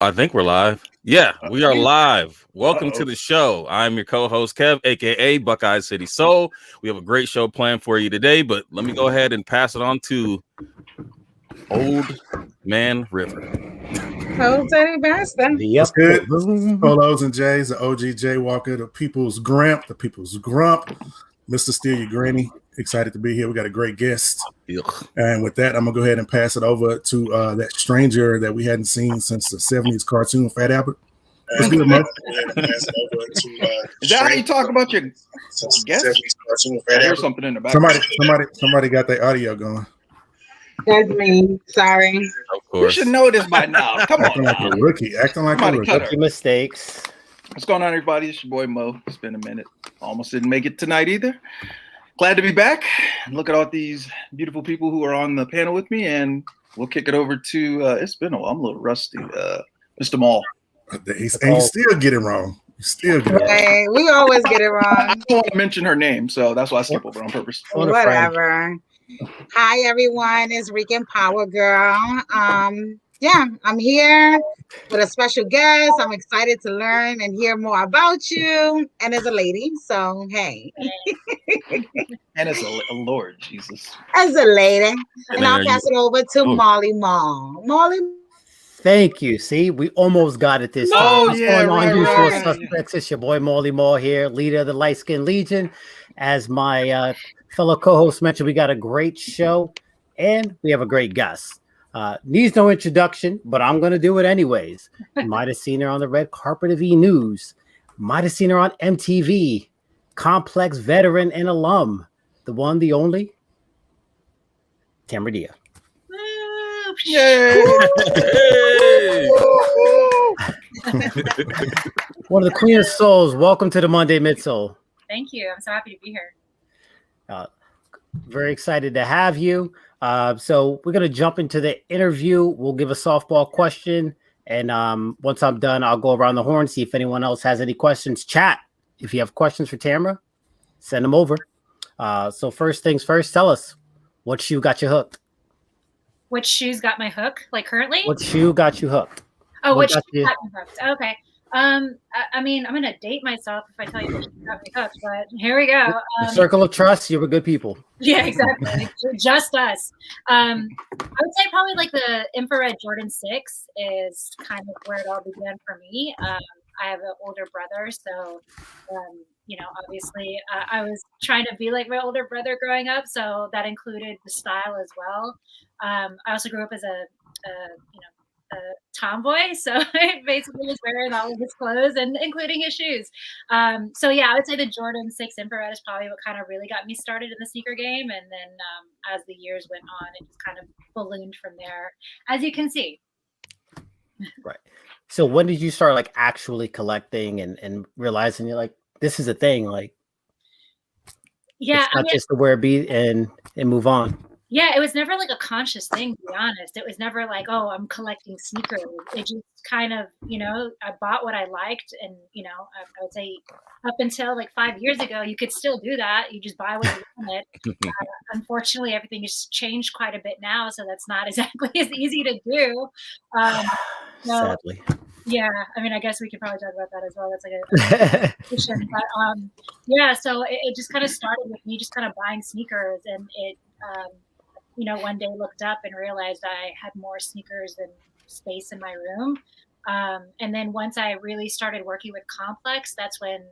I think we're live. Yeah, we are live. Welcome to the show. I'm your co-host, Kev, aka Buckeye City Soul. We have a great show planned for you today, but let me go ahead and pass it on to Old Man River. What's good? Polos and J's, the OG J Walker, the people's Gramp, the people's Grump, Mr. Steal Your Granny. Excited to be here. We got a great guest. Ugh. And with that, I'm going to go ahead and pass it over to that stranger that we hadn't seen since the 70s cartoon, Fat Albert. What's good, Mo? Is that how you talk about your guests? I hear something in the background. Somebody got their audio going. That's me. Sorry. Of course. You should know this by now. Come Acting on, like a rookie. Acting like a rookie. Rookie mistakes. What's going on, everybody? It's your boy Mo. It's been a minute. Almost didn't make it tonight either. Glad to be back. Look at all these beautiful people who are on the panel with me, and we'll kick it over to. It's been a while. I'm a little rusty. Mr. Maul. He's still getting wrong. We always get it wrong. I don't want to mention her name, so that's why I skip over on purpose. Whatever. Hi, everyone. It's Rican Power Girl. I'm here with a special guest. I'm excited to learn and hear more about you. And as a lady, so hey. And as a Lord, Jesus. As a lady. And I'll pass it over to Molly Mall. Molly. Thank you. See, we almost got it this time. What's going on, usual suspects? It's your boy Molly Moore here, leader of the Light Skin Legion. As my fellow co-host mentioned, we got a great show and we have a great guest. Needs no introduction, but I'm going to do it anyways. You might have seen her on the red carpet of E! News. Might have seen her on MTV. Complex veteran and alum. The one, the only, Tamara Dhia. Yay! One of the Queen of Souls. Welcome to the Monday Midsole. Thank you. I'm so happy to be here. Very excited to have you. So we're going to jump into the interview. We'll give a softball question. And once I'm done, I'll go around the horn, see if anyone else has any questions. Chat. If you have questions for Tamara, send them over. So first things first, tell us what shoe got you hooked. Which shoes got my hook? Like currently? What shoe got you hooked? Oh, which shoe got me hooked? Okay. I mean, I'm gonna date myself if I tell you which shoe got me hooked, but here we go. The circle of trust. You were good people. Yeah, exactly. Just us. I would say probably like the infrared Jordan 6 is kind of where it all began for me. I have an older brother, so obviously I was trying to be like my older brother growing up, so that included the style as well. I also grew up as a tomboy, so I basically was wearing all of his clothes and including his shoes. So yeah, I would say the Jordan 6 infrared is probably what kind of really got me started in the sneaker game, and then as the years went on, it just kind of ballooned from there, as you can see. Right. So when did you start like actually collecting and realizing you're like, this is a thing? Like, yeah, it's not just to wear a beat and move on. Yeah, it was never like a conscious thing, to be honest. It was never like, oh, I'm collecting sneakers. It just kind of, I bought what I liked. And, I would say up until like 5 years ago, you could still do that. You just buy what you wanted. Unfortunately, everything has changed quite a bit now. So that's not exactly as easy to do. Sadly. Yeah, I mean, I guess we could probably talk about that as well. That's like a question. But yeah, so it just kind of started with me just kind of buying sneakers, and it, one day looked up and realized I had more sneakers than space in my room. And then once I really started working with Complex, that's when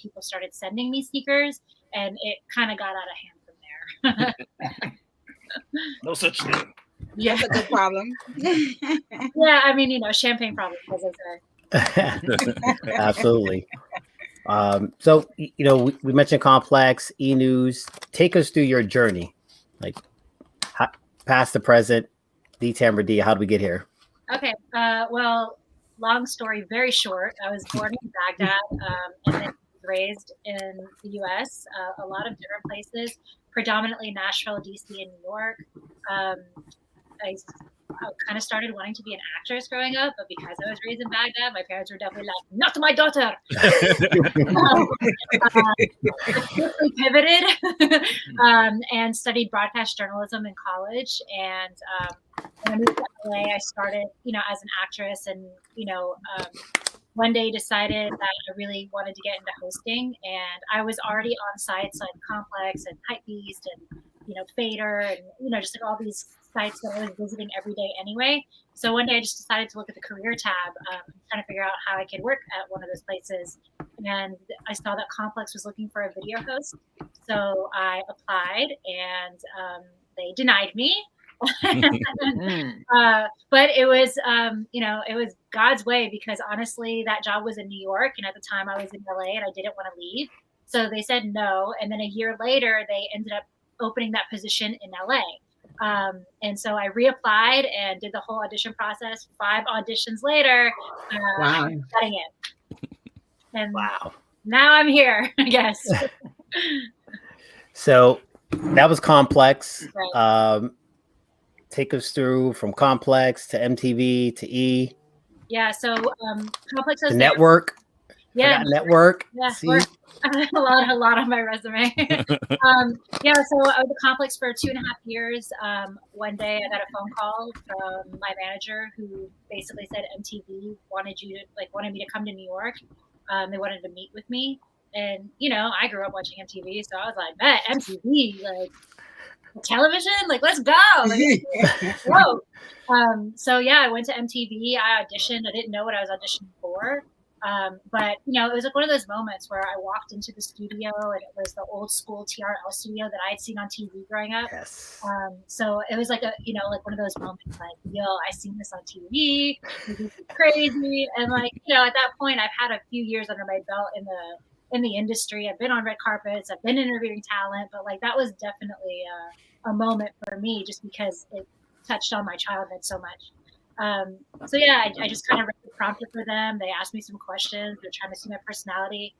people started sending me sneakers, and it kind of got out of hand from there. No such thing. Yeah, that's a good problem. Yeah, I mean, champagne problem, as I say. Absolutely. So, we mentioned Complex, E! News. Take us through your journey, like past the present. The Tamara Dhia, how did we get here? Okay. Well, long story, very short. I was born in Baghdad and then raised in the U.S., a lot of different places, predominantly Nashville, D.C., and New York. I kind of started wanting to be an actress growing up, but because I was raised in Baghdad, my parents were definitely like, "Not my daughter." I quickly pivoted and studied broadcast journalism in college. And when I moved to LA, I started, as an actress, and one day decided that I really wanted to get into hosting, and I was already on sites like Complex and Hypebeast and Fader and just like all these sites that I was visiting every day anyway. So one day I just decided to look at the career tab, trying to figure out how I could work at one of those places, and I saw that Complex was looking for a video host, so I applied, and they denied me. But it was it was God's way, because honestly that job was in New York, and at the time I was in LA and I didn't want to leave, so they said no. And then a year later they ended up opening that position in LA, and so I reapplied and did the whole audition process. 5 auditions later, Wow. I'm getting it, and now I'm here, I guess. So that was Complex. Right. Take us through from Complex to MTV to E. Yeah, so Complex has the network. Yeah, network. Yeah, See? a lot on my resume. Yeah, so I was at Complex for 2.5 years. One day I got a phone call from my manager, who basically said MTV wanted me to come to New York. They wanted to meet with me, and I grew up watching MTV, so I was like, bet MTV, like television, like let's go. Whoa. So yeah, I went to MTV. I auditioned. I didn't know what I was auditioning for. But it was like one of those moments where I walked into the studio, and it was the old school TRL studio that I had seen on TV growing up. Yes. So it was like like one of those moments like, yo, I seen this on TV. This is crazy. And at that point I've had a few years under my belt in the industry. I've been on red carpets, I've been interviewing talent, but that was definitely a moment for me, just because it touched on my childhood so much. So yeah, I just kind of read the prompter for them. They asked me some questions. They're trying to see my personality.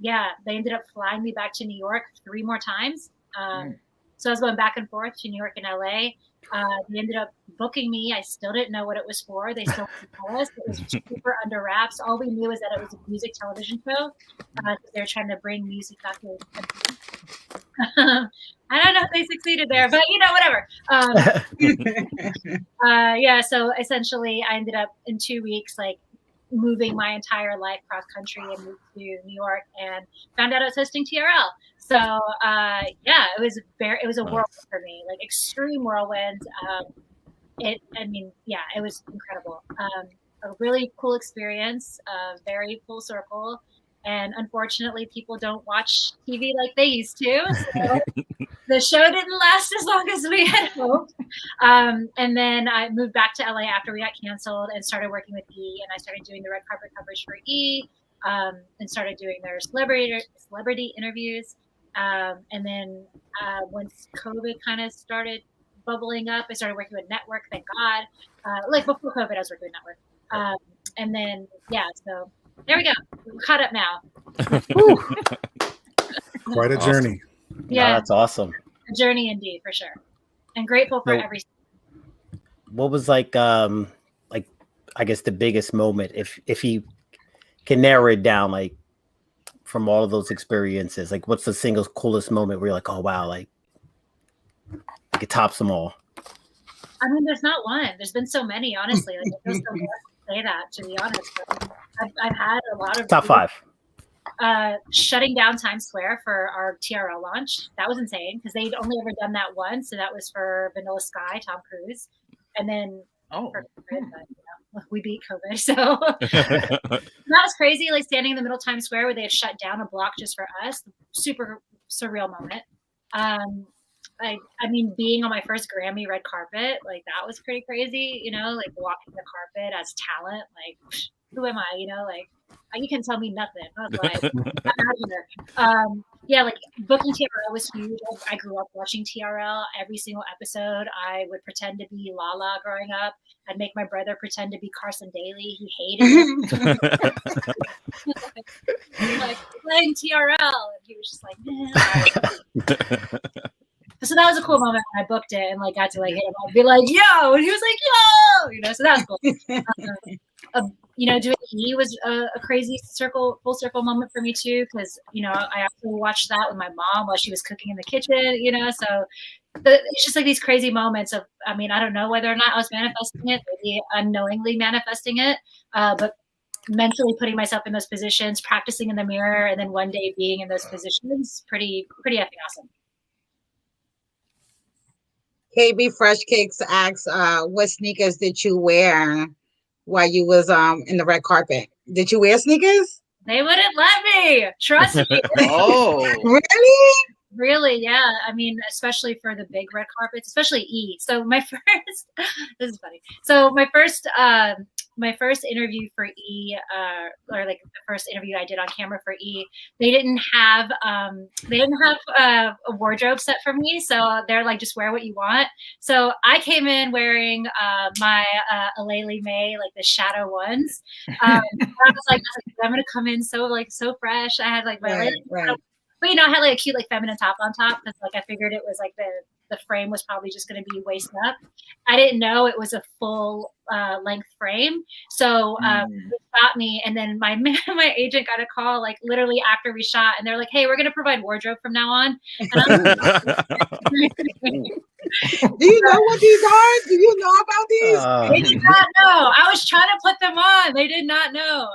Yeah, they ended up flying me back to New York 3 more times. So I was going back and forth to New York and LA. They ended up booking me. I still didn't know what it was for. They still didn't tell us. It was super under wraps. All we knew is that it was a music television show. They were trying to bring music back to the country. I don't know if they succeeded there, but whatever. Yeah, so essentially I ended up in 2 weeks moving my entire life cross country and moved to New York, and found out I was hosting TRL. So yeah, it was a whirlwind for me, extreme whirlwind. It was incredible. A really cool experience, very full circle. And unfortunately, people don't watch TV like they used to. So the show didn't last as long as we had hoped. And then I moved back to LA after we got canceled, and started working with E. And I started doing the red carpet coverage for E, and started doing their celebrity interviews. And then once COVID kind of started bubbling up, I started working with Network. Thank God. Before COVID, I was working with Network. And then so. There we go. We're caught up now. Quite a journey. Yeah, that's awesome. A journey indeed, for sure. And grateful for every. What was I guess the biggest moment, if you can narrow it down, from all of those experiences, what's the single coolest moment where you're like, oh wow, it tops them all? I mean, there's not one. There's been so many, honestly. It feels so blessed to say that, to be honest. I've had a lot of top 5. Shutting down Times Square for our TRL launch. That was insane, because they'd only ever done that once, so that was for Vanilla Sky, Tom Cruise, and then for COVID, but, we beat COVID, so that was crazy. Standing in the middle of Times Square, where they had shut down a block just for us. Super surreal moment. I mean, being on my first Grammy red carpet, that was pretty crazy. Walking the carpet as talent, who am I? You can tell me nothing. I was like, I'm out of here. Booking TRL was huge. I grew up watching TRL every single episode. I would pretend to be Lala growing up. I'd make my brother pretend to be Carson Daly. He hated it. Playing TRL, and he was just like, So that was a cool moment when I booked it and like got to like hit him up and be like, yo, and he was like, yo, you know, so that was cool. You know, doing E was a crazy full circle moment for me too, because you know I actually watched that with my mom while she was cooking in the kitchen. You know, so it's just like these crazy moments of, I mean, I don't know whether or not I was manifesting it, maybe unknowingly manifesting it, but mentally putting myself in those positions, practicing in the mirror, and then one day being in those positions, pretty effing awesome. KB Fresh Cakes asks, what sneakers did you wear while you was in the red carpet? Did you wear sneakers? They wouldn't let me. Trust me. Oh, Really? Really, yeah. I mean, especially for the big red carpets, especially E. So my first, this is funny. So my first interview for E, or like the first interview I did on camera for E, they didn't have a wardrobe set for me. So they're like, just wear what you want. So I came in wearing my Aleli May, like the shadow ones. I was like, I'm gonna come in so fresh. I had like my right. But you know, I had like a cute like feminine top on top because like I figured it was like the frame was probably just going to be waist up. I didn't know it was a full length frame, so it stopped me. And then my agent got a call like literally after we shot, and they're like, "Hey, we're going to provide wardrobe from now on." And I'm like, do you know what these are? Do you know about these? They did not know. I was trying to put them on. They did not know.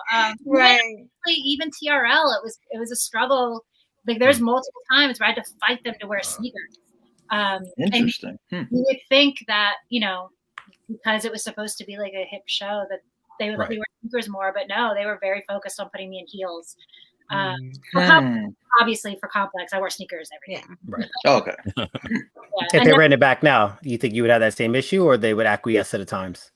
Right. Even TRL, it was a struggle. Like there's multiple times where I had to fight them to wear sneakers. Interesting. You would think that, you know, because it was supposed to be like a hip show that they would let me wear sneakers more, but no, they were very focused on putting me in heels. Obviously for Complex, I wear sneakers every day. Right. Oh, okay. If they ran it back now, you think you would have that same issue, or they would acquiesce at the times?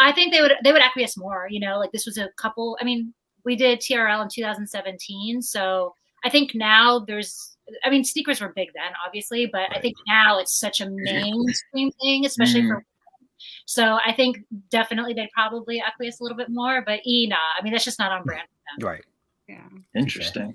I think they would acquiesce more, you know, like this was a couple, I mean, we did TRL in 2017, so I think now sneakers were big then, obviously, but I think now it's such a mainstream thing, especially for women. So I think definitely they'd probably acquiesce a little bit more, but nah. I mean, that's just not on brand for them. Right. Yeah. Interesting.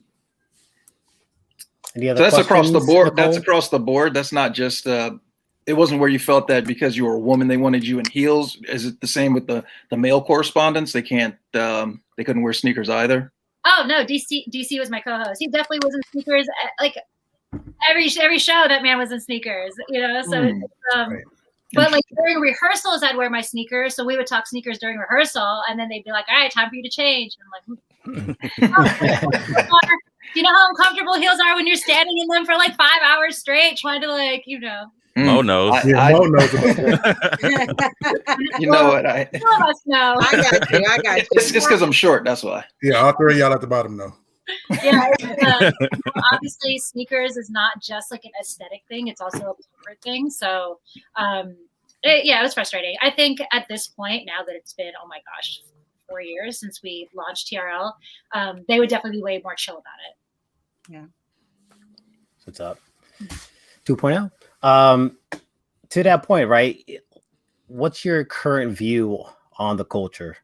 Any other So that's across the board. Nicole? That's across the board. That's not just. It wasn't where you felt that because you were a woman they wanted you in heels. Is it the same with the male correspondents? They can't. They couldn't wear sneakers either. Oh no, DC was my co-host. He definitely was in sneakers. Like every show, that man was in sneakers. You know, so but like during rehearsals, I'd wear my sneakers. So we would talk sneakers during rehearsal, and then they'd be like, "All right, time for you to change." And I'm like, you know how uncomfortable heels are when you're standing in them for like 5 hours straight, trying to like, you know. Mo knows. Mo knows about that. You know what? Some of us know. I got you. It's just because I'm short. That's why. Yeah, all three of y'all at the bottom know. Yeah, obviously sneakers is not just like an aesthetic thing, it's also a comfort thing. So it was frustrating. I think at this point, now that it's been 4 years since we launched TRL, they would definitely be way more chill about it. Yeah. What's up? 2.0. To that point, right? What's your current view on the culture?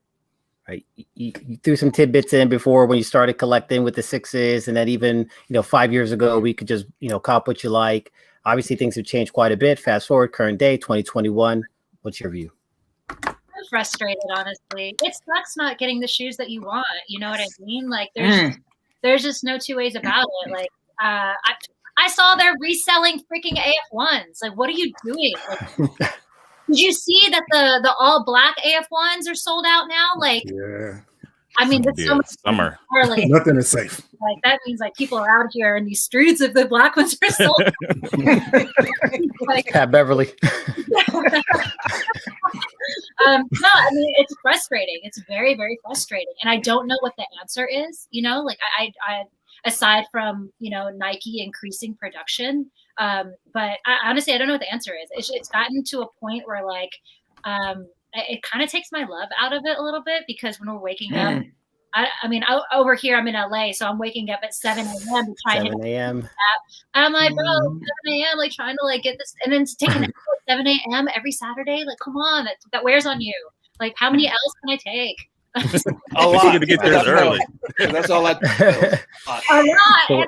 Right, you threw some tidbits in before when you started collecting with the sixes, and then even 5 years ago we could just cop what you like. Obviously, things have changed quite a bit. Fast forward, current day, 2021. What's your view? I'm frustrated, honestly. It sucks not getting the shoes that you want. You know what I mean? Like there's just no two ways about it. Like I saw they're reselling freaking AF1s. Like, what are you doing? Like, did you see that the all black AF1s are sold out now? Like, yeah. I mean, that's so much summer. early. Nothing is safe. Like that means like people are out here in these streets if the black ones are sold. Like, Pat Beverly. No, I mean it's frustrating. It's very, very frustrating, and I don't know what the answer is. Like I aside from Nike increasing production, but honestly I don't know what the answer is. It's gotten to a point where like it kind of takes my love out of it a little bit, because when we're waking up, I mean over here I'm in LA, so I'm waking up at 7 a.m. to try 7 a.m. I'm like, bro, 7 a.m. like trying to like get this, and then to take an 7 a.m. every Saturday, like come on, that wears on you. Like how many L's can I take? A lot. To get there early. That's all I. A lot.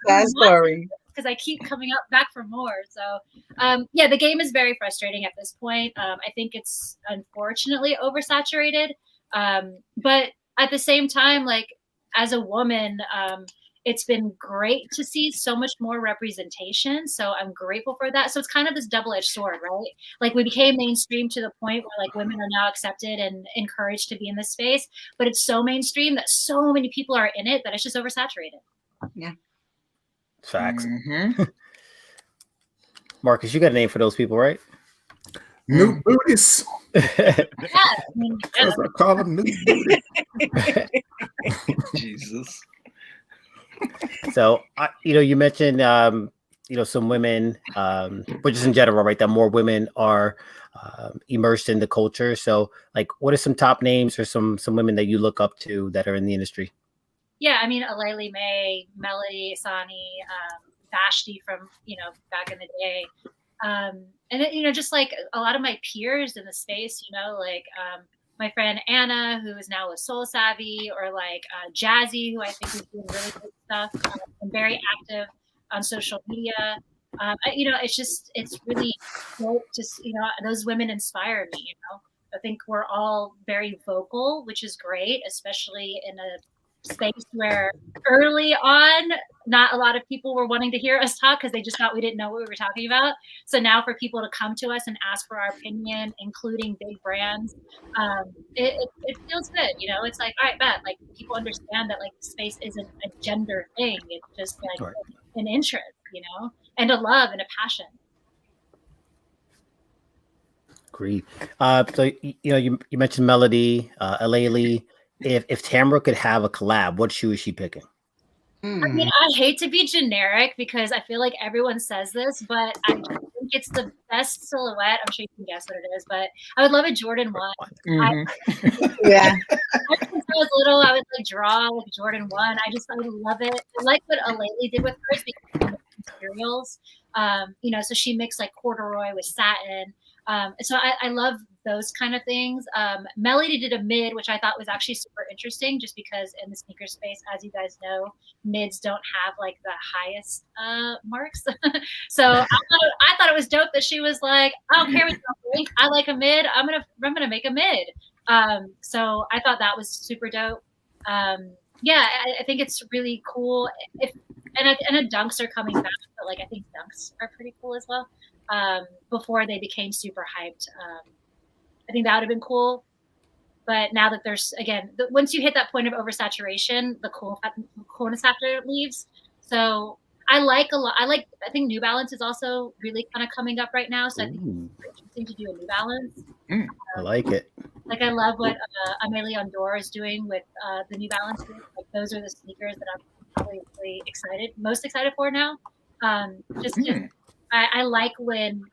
Sad story. because I keep coming up back for more. So yeah, the game is very frustrating at this point. I think it's unfortunately oversaturated. But at the same time, like as a woman, it's been great to see so much more representation. So I'm grateful for that. So it's kind of this double-edged sword, right? Like we became mainstream to the point where like women are now accepted and encouraged to be in this space, but it's so mainstream that so many people are in it that it's just oversaturated. Yeah. Facts. Mm-hmm. Marcus, you got a name for those people, right? New booties. Yeah, I mean, yeah. As I call them, new booties. Jesus. So, you mentioned, some women, but just in general, right, that more women are immersed in the culture. So, like, what are some top names or some women that you look up to that are in the industry? Yeah, I mean, Aleli May, Melody, Asani, Vashti from, back in the day. And, just like a lot of my peers in the space, like my friend Anna, who is now with Soul Savvy, or like Jazzy, who I think is doing really good stuff and very active on social media. It's really dope to, those women inspire me, I think we're all very vocal, which is great, especially in a space where early on, not a lot of people were wanting to hear us talk because they just thought we didn't know what we were talking about. So now for people to come to us and ask for our opinion, including big brands, it feels good. It's like, all right, bet, like people understand that like space isn't a gender thing. It's just like an interest, and a love and a passion. Agreed. So you mentioned Melody, Aleli. If Tamara could have a collab, what shoe is she picking? I mean, I hate to be generic because I feel like everyone says this, but I think it's the best silhouette. I'm sure you can guess what it is, but I would love a Jordan 1. Mm-hmm. Yeah. Since I was little, I would like draw like Jordan 1. I would love it. I like what Aleli did with hers because of the materials. So she mixed like corduroy with satin. So I love those kind of things. Melody did a mid, which I thought was actually super interesting just because in the sneaker space, as you guys know, mids don't have like the highest marks. So I thought it was dope that she was like, I don't care what you think. I like a mid. I'm gonna make a mid. So I thought that was super dope. Yeah, I think it's really cool. And dunks are coming back, but like I think dunks are pretty cool as well. Before they became super hyped. I think that would have been cool. But now that there's, again, once you hit that point of oversaturation, the coolness factor leaves. So I think New Balance is also really kind of coming up right now. So I think it's interesting to do a New Balance. I like it. Like I love what Amélie Ondor is doing with the New Balance. Like those are the sneakers that I'm probably really most excited for now. I like when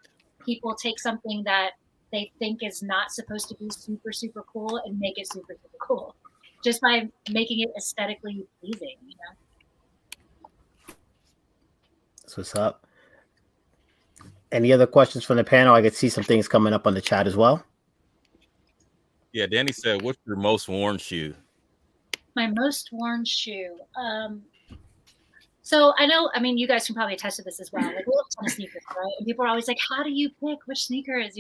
people take something that they think is not supposed to be super, super cool and make it super, super cool just by making it aesthetically pleasing, That's what's up. Any other questions from the panel? I could see some things coming up on the chat as well. Yeah, Danny said, what's your most worn shoe? My most worn shoe. So you guys can probably attest to this as well. Like we have a ton of sneakers, right? And people are always like, "How do you pick which sneakers?"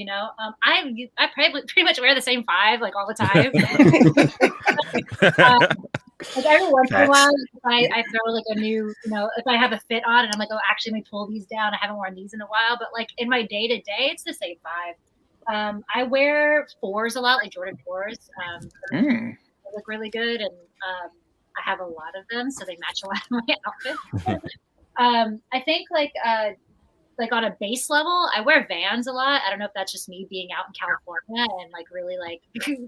I pretty much wear the same 5 like all the time. Like every once in a while, I throw like a new, if I have a fit on and I'm like, oh, actually, let me pull these down. I haven't worn these in a while, but like in my day to day, it's the same 5. I wear 4s a lot, like Jordan 4s. They look really good and. I have a lot of them, so they match a lot of my outfits. I think like on a base level, I wear Vans a lot. I don't know if that's just me being out in California and like really like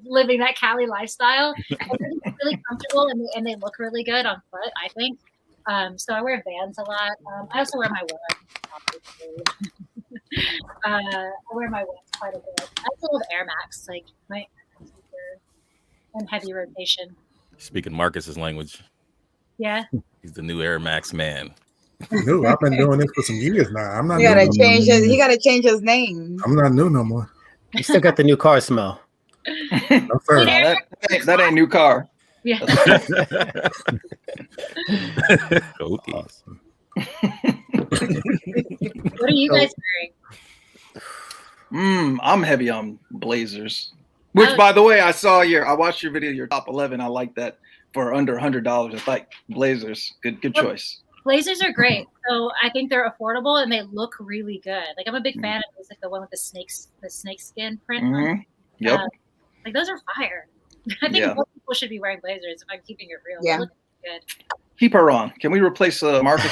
living that Cali lifestyle. I think it's really comfortable and they look really good on foot, I think. So I wear Vans a lot. I also wear my Web. I wear my Web quite a bit. I also love Air Max, like my sneaker and heavy rotation. Speaking Marcus's language. Yeah. He's the new Air Max man. No, I've been doing this for some years now. I'm not. He gotta change his name. I'm not new no more. You still got the new car smell. No, sir. That ain't new car. Yeah. Okay. Awesome. What are you guys wearing? I'm heavy on blazers. Which, by the way, I watched your video, your top 11. I like that for under $100. I thought blazers, good choice. Blazers are great. So I think they're affordable and they look really good. Like I'm a big fan of those, like the one with the snakeskin print. Yep. Like those are fire. I think more people should be wearing blazers if I'm keeping it real. Yeah. They look good. Keep her on. Can we replace Marcus?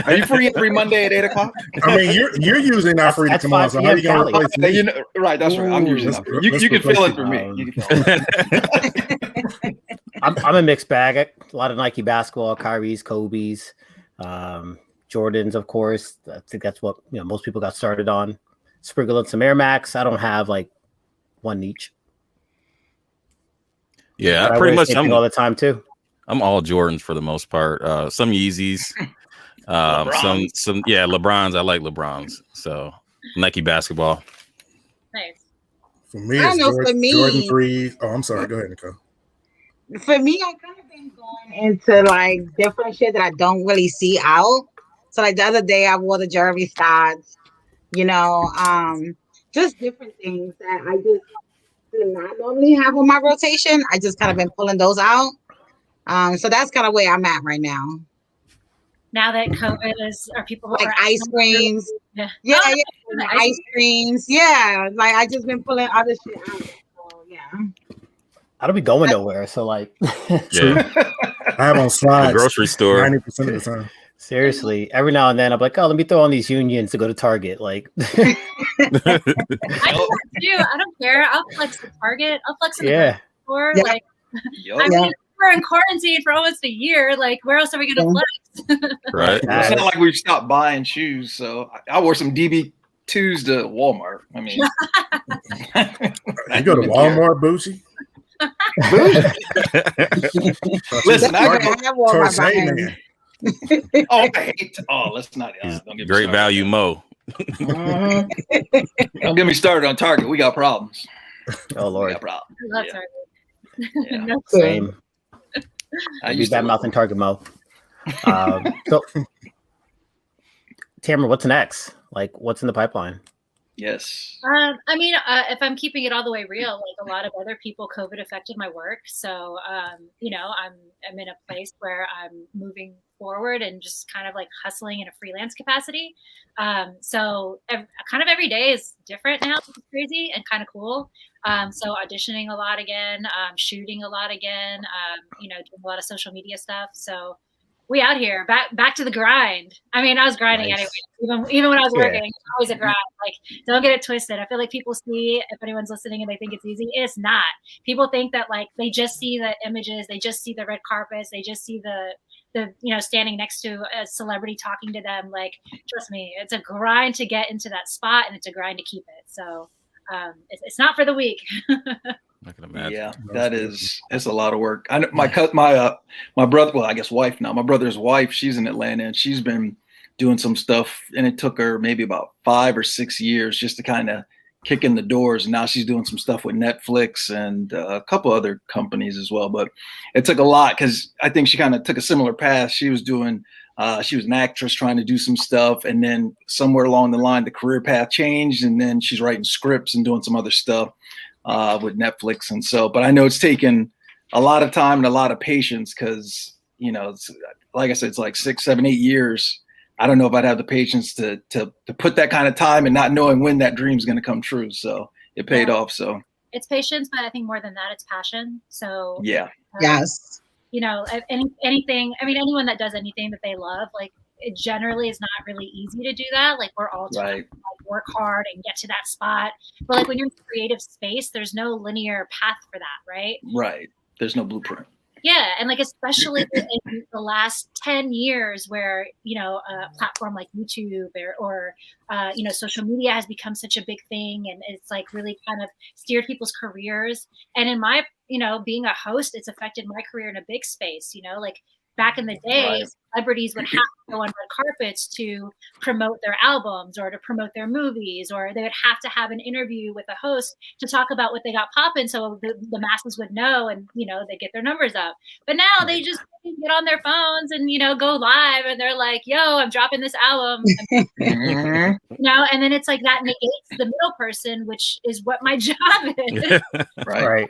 Are you free every Monday at 8:00? I mean, you're using our free to come on. So how are you gonna replace me? Right, that's right. I'm using that. You can fill in for me. You can fill in. I'm a mixed bag. A lot of Nike basketball, Kyrie's, Kobe's, Jordans, of course. I think that's what most people got started on. Sprinkle in some Air Max. I don't have like one each. Yeah, but pretty much. I'm all the time too. I'm all Jordans for the most part. Some Yeezys, some LeBrons. I like LeBrons. So Nike basketball. Nice. For me, it's Jordan 3. Oh, I'm sorry. Go ahead, Nicole. For me, I kind of been going into like different shit that I don't really see out. So like the other day, I wore the Jeremy Scotts. Just different things that I just do not normally have on my rotation. I just kind of been pulling those out. So that's kind of where I'm at right now. Now that COVID are people like ice creams? Yeah, ice creams. Yeah, like I just been pulling other shit out. So yeah. I don't be going nowhere, so like. Yeah. I have on slides. Grocery store. 90% of the time. Seriously, every now and then I'm like, oh, let me throw on these unions to go to Target. Like, I do that too. I don't care. I'll flex at Target. I'll flex in the store. Yeah. Like, I mean, we're in quarantine for almost a year. Like, where else are we gonna flex? Right. It's not like we've stopped buying shoes. So I wore some DB2s to Walmart. I mean, you go to Walmart, Bougie. Listen, I go towards man. Let's not. Don't get Great value, Mo. Don't get me started on Target. We got problems. Oh Lord, we got problems. I love Target. Yeah. Same. I use bad mouth and Target Mo. So, Tamara, what's next? Like, what's in the pipeline? Yes. I mean, if I'm keeping it all the way real, like a lot of other people, COVID affected my work. So, I'm in a place where I'm moving forward and just kind of like hustling in a freelance capacity. So kind of every day is different now, which is crazy and kind of cool. So auditioning a lot again, shooting a lot again, doing a lot of social media stuff. So we out here, back to the grind. I mean, I was grinding anyway. Even when I was working, it's always a grind. Like, don't get it twisted. I feel like people see, if anyone's listening and they think it's easy, it's not. People think that like they just see the images, they just see the red carpets, they just see the standing next to a celebrity talking to them. Like, trust me, it's a grind to get into that spot, and it's a grind to keep it. So it's not for the weak. I can imagine. Yeah, it's a lot of work. I know my brother, well, I guess wife now. My brother's wife, she's in Atlanta, and she's been doing some stuff, and it took her maybe about 5 or 6 years just to kind of kick in the doors. And now she's doing some stuff with Netflix and a couple other companies as well. But it took a lot because I think she kind of took a similar path. She was doing, she was an actress trying to do some stuff. And then somewhere along the line, the career path changed. And then she's writing scripts and doing some other stuff with Netflix. And so, but I know it's taken a lot of time and a lot of patience because, it's, like I said, it's like 6, 7, 8 years. I don't know if I'd have the patience to put that kind of time and not knowing when that dream's going to come true. So it paid off. So it's patience, but I think more than that, it's passion. So yes, anything. I mean, anyone that does anything that they love, like it generally is not really easy to do that. Like we're all trying to work hard and get to that spot. But like when you're in a creative space, there's no linear path for that, right? Right. There's no blueprint. Yeah, and like especially in the last 10 years where, a platform like YouTube or social media has become such a big thing, and it's like really kind of steered people's careers. And in my, being a host, it's affected my career in a big space, like back in the day, celebrities would have to go on red carpets to promote their albums or to promote their movies, or they would have to have an interview with a host to talk about what they got popping, so the masses would know, and they get their numbers up. But now they just get on their phones and go live, and they're like, "Yo, I'm dropping this album," and then it's like that negates the middle person, which is what my job is. Right.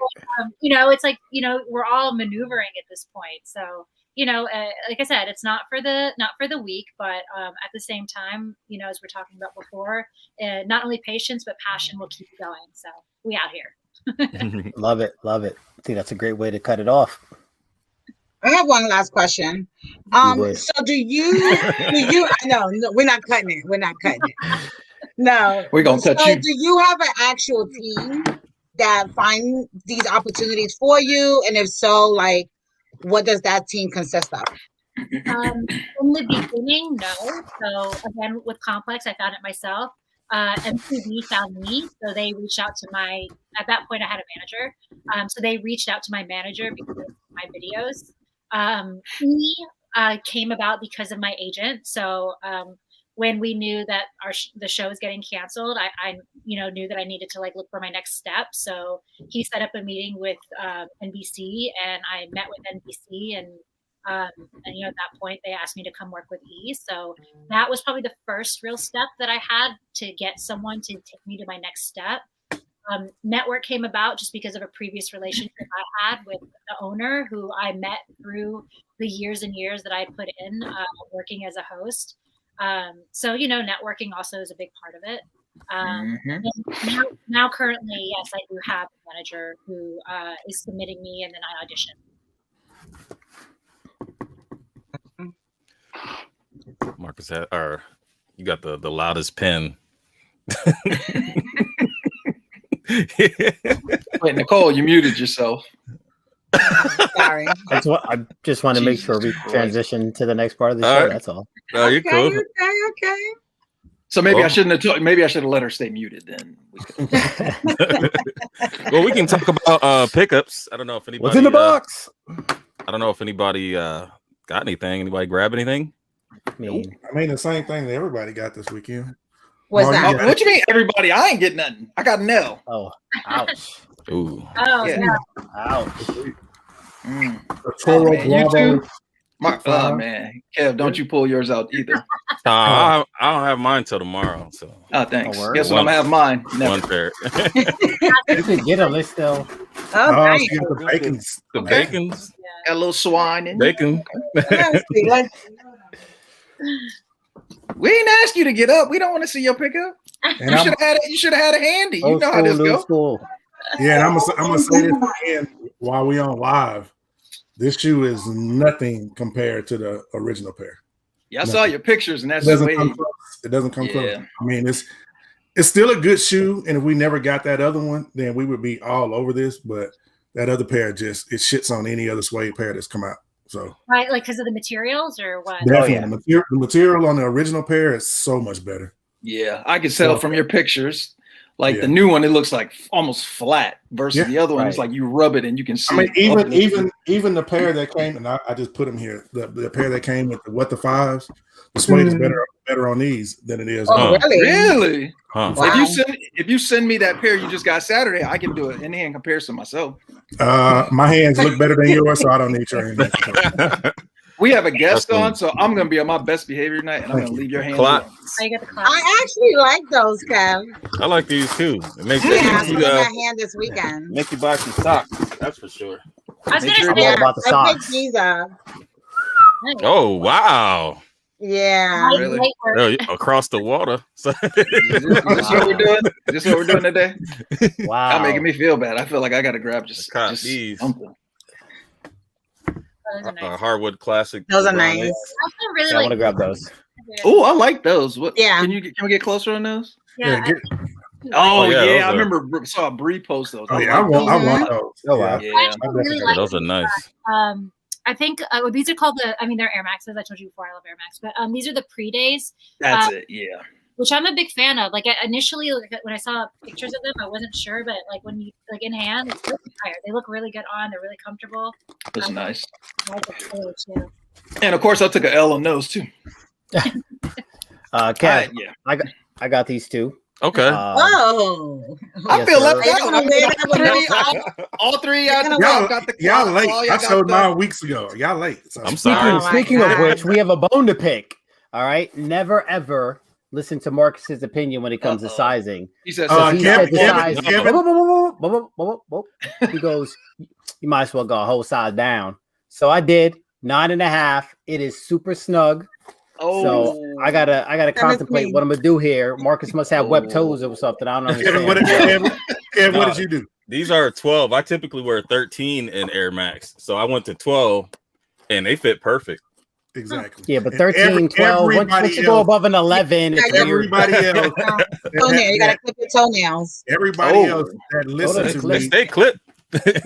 It's like we're all maneuvering at this point, so. Like I said, it's not for the weak, but at the same time, as we're talking about before, not only patience but passion will keep you going. So we out here. Love it. I think that's a great way to cut it off. I have one last question. So do you? No, we're not cutting it. We're not cutting it. No, we're gonna touch you. Do you have an actual team that find these opportunities for you? And if so, like, what does that team consist of? In the beginning, no. So again, with Complex, I found it myself. MTV found me, so they reached out to at that point I had a manager. So they reached out to my manager because of my videos. Me came about because of my agent. So when we knew that the show was getting canceled, I knew that I needed to look for my next step. So he set up a meeting with NBC, and I met with NBC, and at that point they asked me to come work with E. So that was probably the first real step that I had to get someone to take me to my next step. Network came about just because of a previous relationship I had with the owner, who I met through the years and years that I put in working as a host. So networking also is a big part of it. Now currently, yes, I do have a manager who is submitting me, and then I audition. Marcus, you got the loudest pen. Wait, Nicole, you muted yourself. Sorry. That's what I just want to make sure we transition to the next part of the show. Right. That's all. Oh, you're cool. Okay. So maybe I shouldn't have. Maybe I should have let her stay muted. Then. Well, we can talk about pickups. I don't know if anybody. What's in the box? I don't know if anybody got anything. Anybody grab anything? I mean, the same thing that everybody got this weekend. What's that? Oh, what you mean, everybody? I ain't getting nothing. I got an L. Oh, ouch. Ooh. Oh, Yeah. no. Ouch. You too? Man, Kev, don't you pull yours out either. I don't have mine till tomorrow. So. Oh, thanks. Oh, Guess when I'm gonna have mine? Never. One pair. You can get them. They still. Oh, nice. So you got the bacons. The Okay. bacons. Got a little swine in Bacon. We ain't asked you to get up. We don't want to see your pickup. And You should have had it handy. You Old know how school, this new goes. school. yeah, and I'm gonna say this again while we on live. This shoe is nothing compared to the original pair. Yeah, I saw your pictures, and It that's doesn't way. come close. It doesn't come close. Yeah. I mean, it's still a good shoe, and if we never got that other one, then we would be all over this. But that other pair it shits on any other suede pair that's come out. So Right, because of the materials or what? definitely, the material on the original pair is so much better. Yeah, I can tell from your pictures. Like the new one, it looks like almost flat versus the other one. It's like you rub it and you can see. I mean, even the pair that came, and I just put them here. The pair that came with the fives, the suede is better on these than it is. Oh, really? Really? Huh. Wow. If you send me that pair you just got Saturday, I can do it in hand comparison myself. My hands look better than yours, so I don't need your hands. We have a guest on, so I'm gonna be on my best behavior tonight, and I'm gonna leave your hands alone. Oh, you got the class. I actually like those, Kev. I like these too. It makes Yeah, I'm you putting my hand this weekend. make you buy some socks. That's for sure. I was Make gonna sure say, all about the I picked socks. these up. Oh wow! Yeah. Really? light work. Oh, across the water. So- Is this what we're doing? Is this what we're doing today? Wow. Not making me feel bad. I feel like I gotta grab just these. something. Those are nice. Hardwood classic. Those are LeBron nice. eight. I also really Yeah, I like. want to grab those. Oh, I like those. What? Yeah. Can we get closer on those? Yeah, Oh yeah, yeah, those I are- remember saw Bree post those. Oh yeah, I want those. Oh wow. Yeah. I actually really Yeah, like those are nice. I think these are called they're Air Maxes. I told you before I love Air Max, but these are the pre-days, That's it. Yeah. which I'm a big fan of. Like initially, when I saw pictures of them, I wasn't sure, but like when you in hand, it's really fire. They look really good on. They're really comfortable. That's nice. I like the color, too. And of course, I took an L on those too. Kev, I got these two. Okay. I feel left out. All three y'all got the y'all late. I showed mine weeks ago. Y'all late. So I'm sorry. Speaking of which, we have a bone to pick. All right. Never ever listen to Marcus's opinion when it comes to sizing. He says, he goes, you might as well go a whole size down. So I did 9.5. It is super snug. So I gotta contemplate what I'm gonna do here. Marcus must have webbed toes or something. I don't understand. Kev, what did you do? These are 12. I typically wear 13 in Air Max, so I went to 12, and they fit perfect. Exactly. Yeah, but 13, 12. Once you go above an 11, it's everybody else. You gotta clip your toenails. Everybody else that listens to me, stay clipped.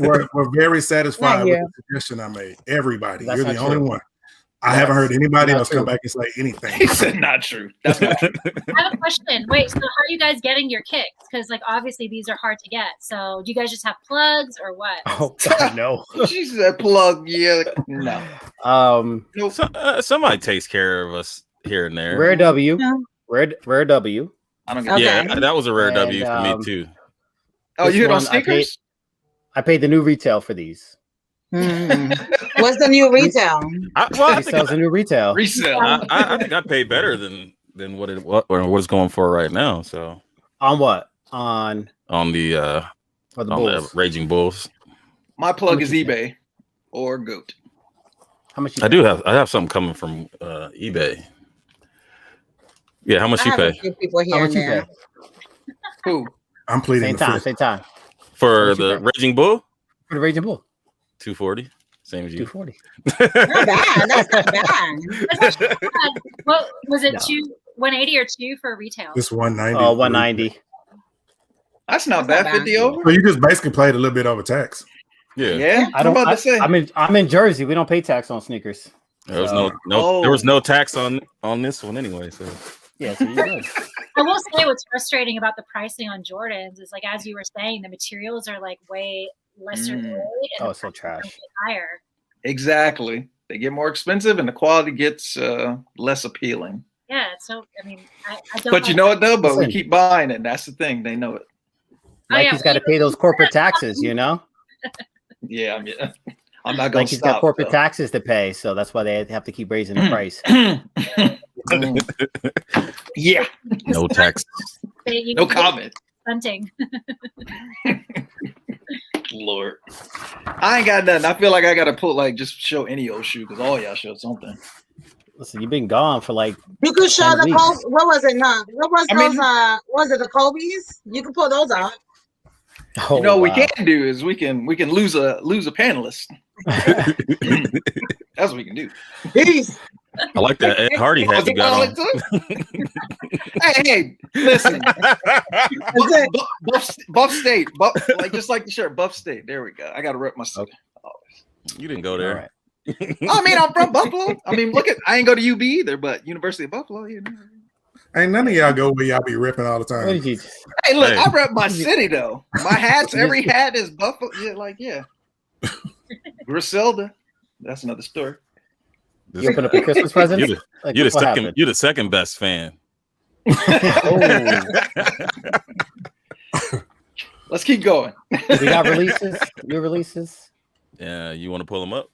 were very satisfied with the suggestion I made. Everybody, you're the only one. I haven't heard anybody else come back and say anything. He said not true. That's not true. I have a question. Wait, so how are you guys getting your kicks? Because like obviously these are hard to get. So do you guys just have plugs or what? Oh God, no. She said plug. Yeah, no. Somebody takes care of us here and there. Rare W. Rare W. I don't get Yeah, that was a rare W for me too. Oh, you hit on sneakers? I paid the new retail for these. What's the new retail? I think a new retail. Resale. I think I paid better than what it's going for right now. So on what? On the Raging Bulls. My plug is eBay or Goat. How much? I have something coming from eBay. Yeah, how much you pay? People here and there. Who? I'm pleading same time for the Raging Bull. For the Raging Bull. 240, same as you. 240. Not bad. That's not bad. That's not bad. What was it? 180 or 2 for retail? It's 190. Oh, 190. That's not bad. 50 over. So you just basically played a little bit over tax. Yeah. I don't. I'm in Jersey. We don't pay tax on sneakers. There was there was no tax on this one anyway. So yeah, so you're good. I will say what's frustrating about the pricing on Jordans is like as you were saying, the materials are like way lesser grade and it's so trash. Higher. Exactly. They get more expensive and the quality gets less appealing. Yeah, so I mean, I don't. But you know what though? But we keep buying it. That's the thing. They know it. Nike's got to pay those corporate taxes, you know. Yeah, I'm not going to stop. Got corporate taxes to pay, so that's why they have to keep raising the price. Yeah. No tax. No comment. Hunting. Lord, I ain't got nothing. I feel like I got to put just show any old shoe because all y'all showed something. Listen, you've been gone for like. You could show the Kobe. What was it? No, what was those? Was it the Kobe's? You can pull those out. Oh, what we can do is we can lose a panelist. That's what we can do. Peace. I like that Ed Hardy hat you got on. Hey, listen. Buff State, just like the shirt, Buff State. There we go. I got to rep myself. Okay. You didn't go there. Right. I mean, I'm from Buffalo. I mean, I ain't go to UB either, but University of Buffalo. You know. Ain't none of y'all go where y'all be ripping all the time. Hey, look, I rep my city though. My hats, every hat is Buffalo. Yeah. Griselda. That's another story. You open up a Christmas present? You're the second best fan. Let's keep going. We got releases. New releases. Yeah, you want to pull them up?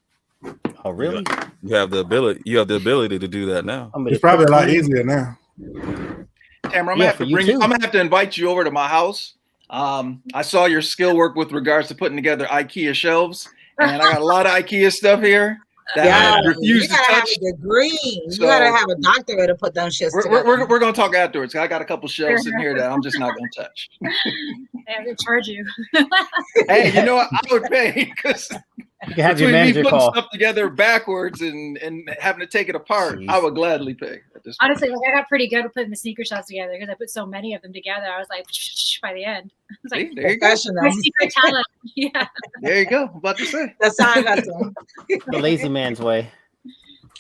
Oh, really? You have the ability. You have the ability to do that now. It's probably a lot easier now. Tamara, I'm gonna have to invite you over to my house. I saw your skill work with regards to putting together IKEA shelves, and I got a lot of IKEA stuff here that I refuse to touch. Have a degree. You gotta have a doctorate to put those shits together. We're gonna talk afterwards. I got a couple shelves in here that I'm just not gonna touch. I have to charge you. Hey, you know what? I would pay because you can have your manager putting call. stuff together backwards and having to take it apart. Jeez. I would gladly pay. At this point. Honestly, I got pretty good at putting the sneaker shops together because I put so many of them together. I was like, by the end, I was like, there you go. My secret talent. Yeah. There you go. I'm about to say. That's how I got to. The lazy man's way.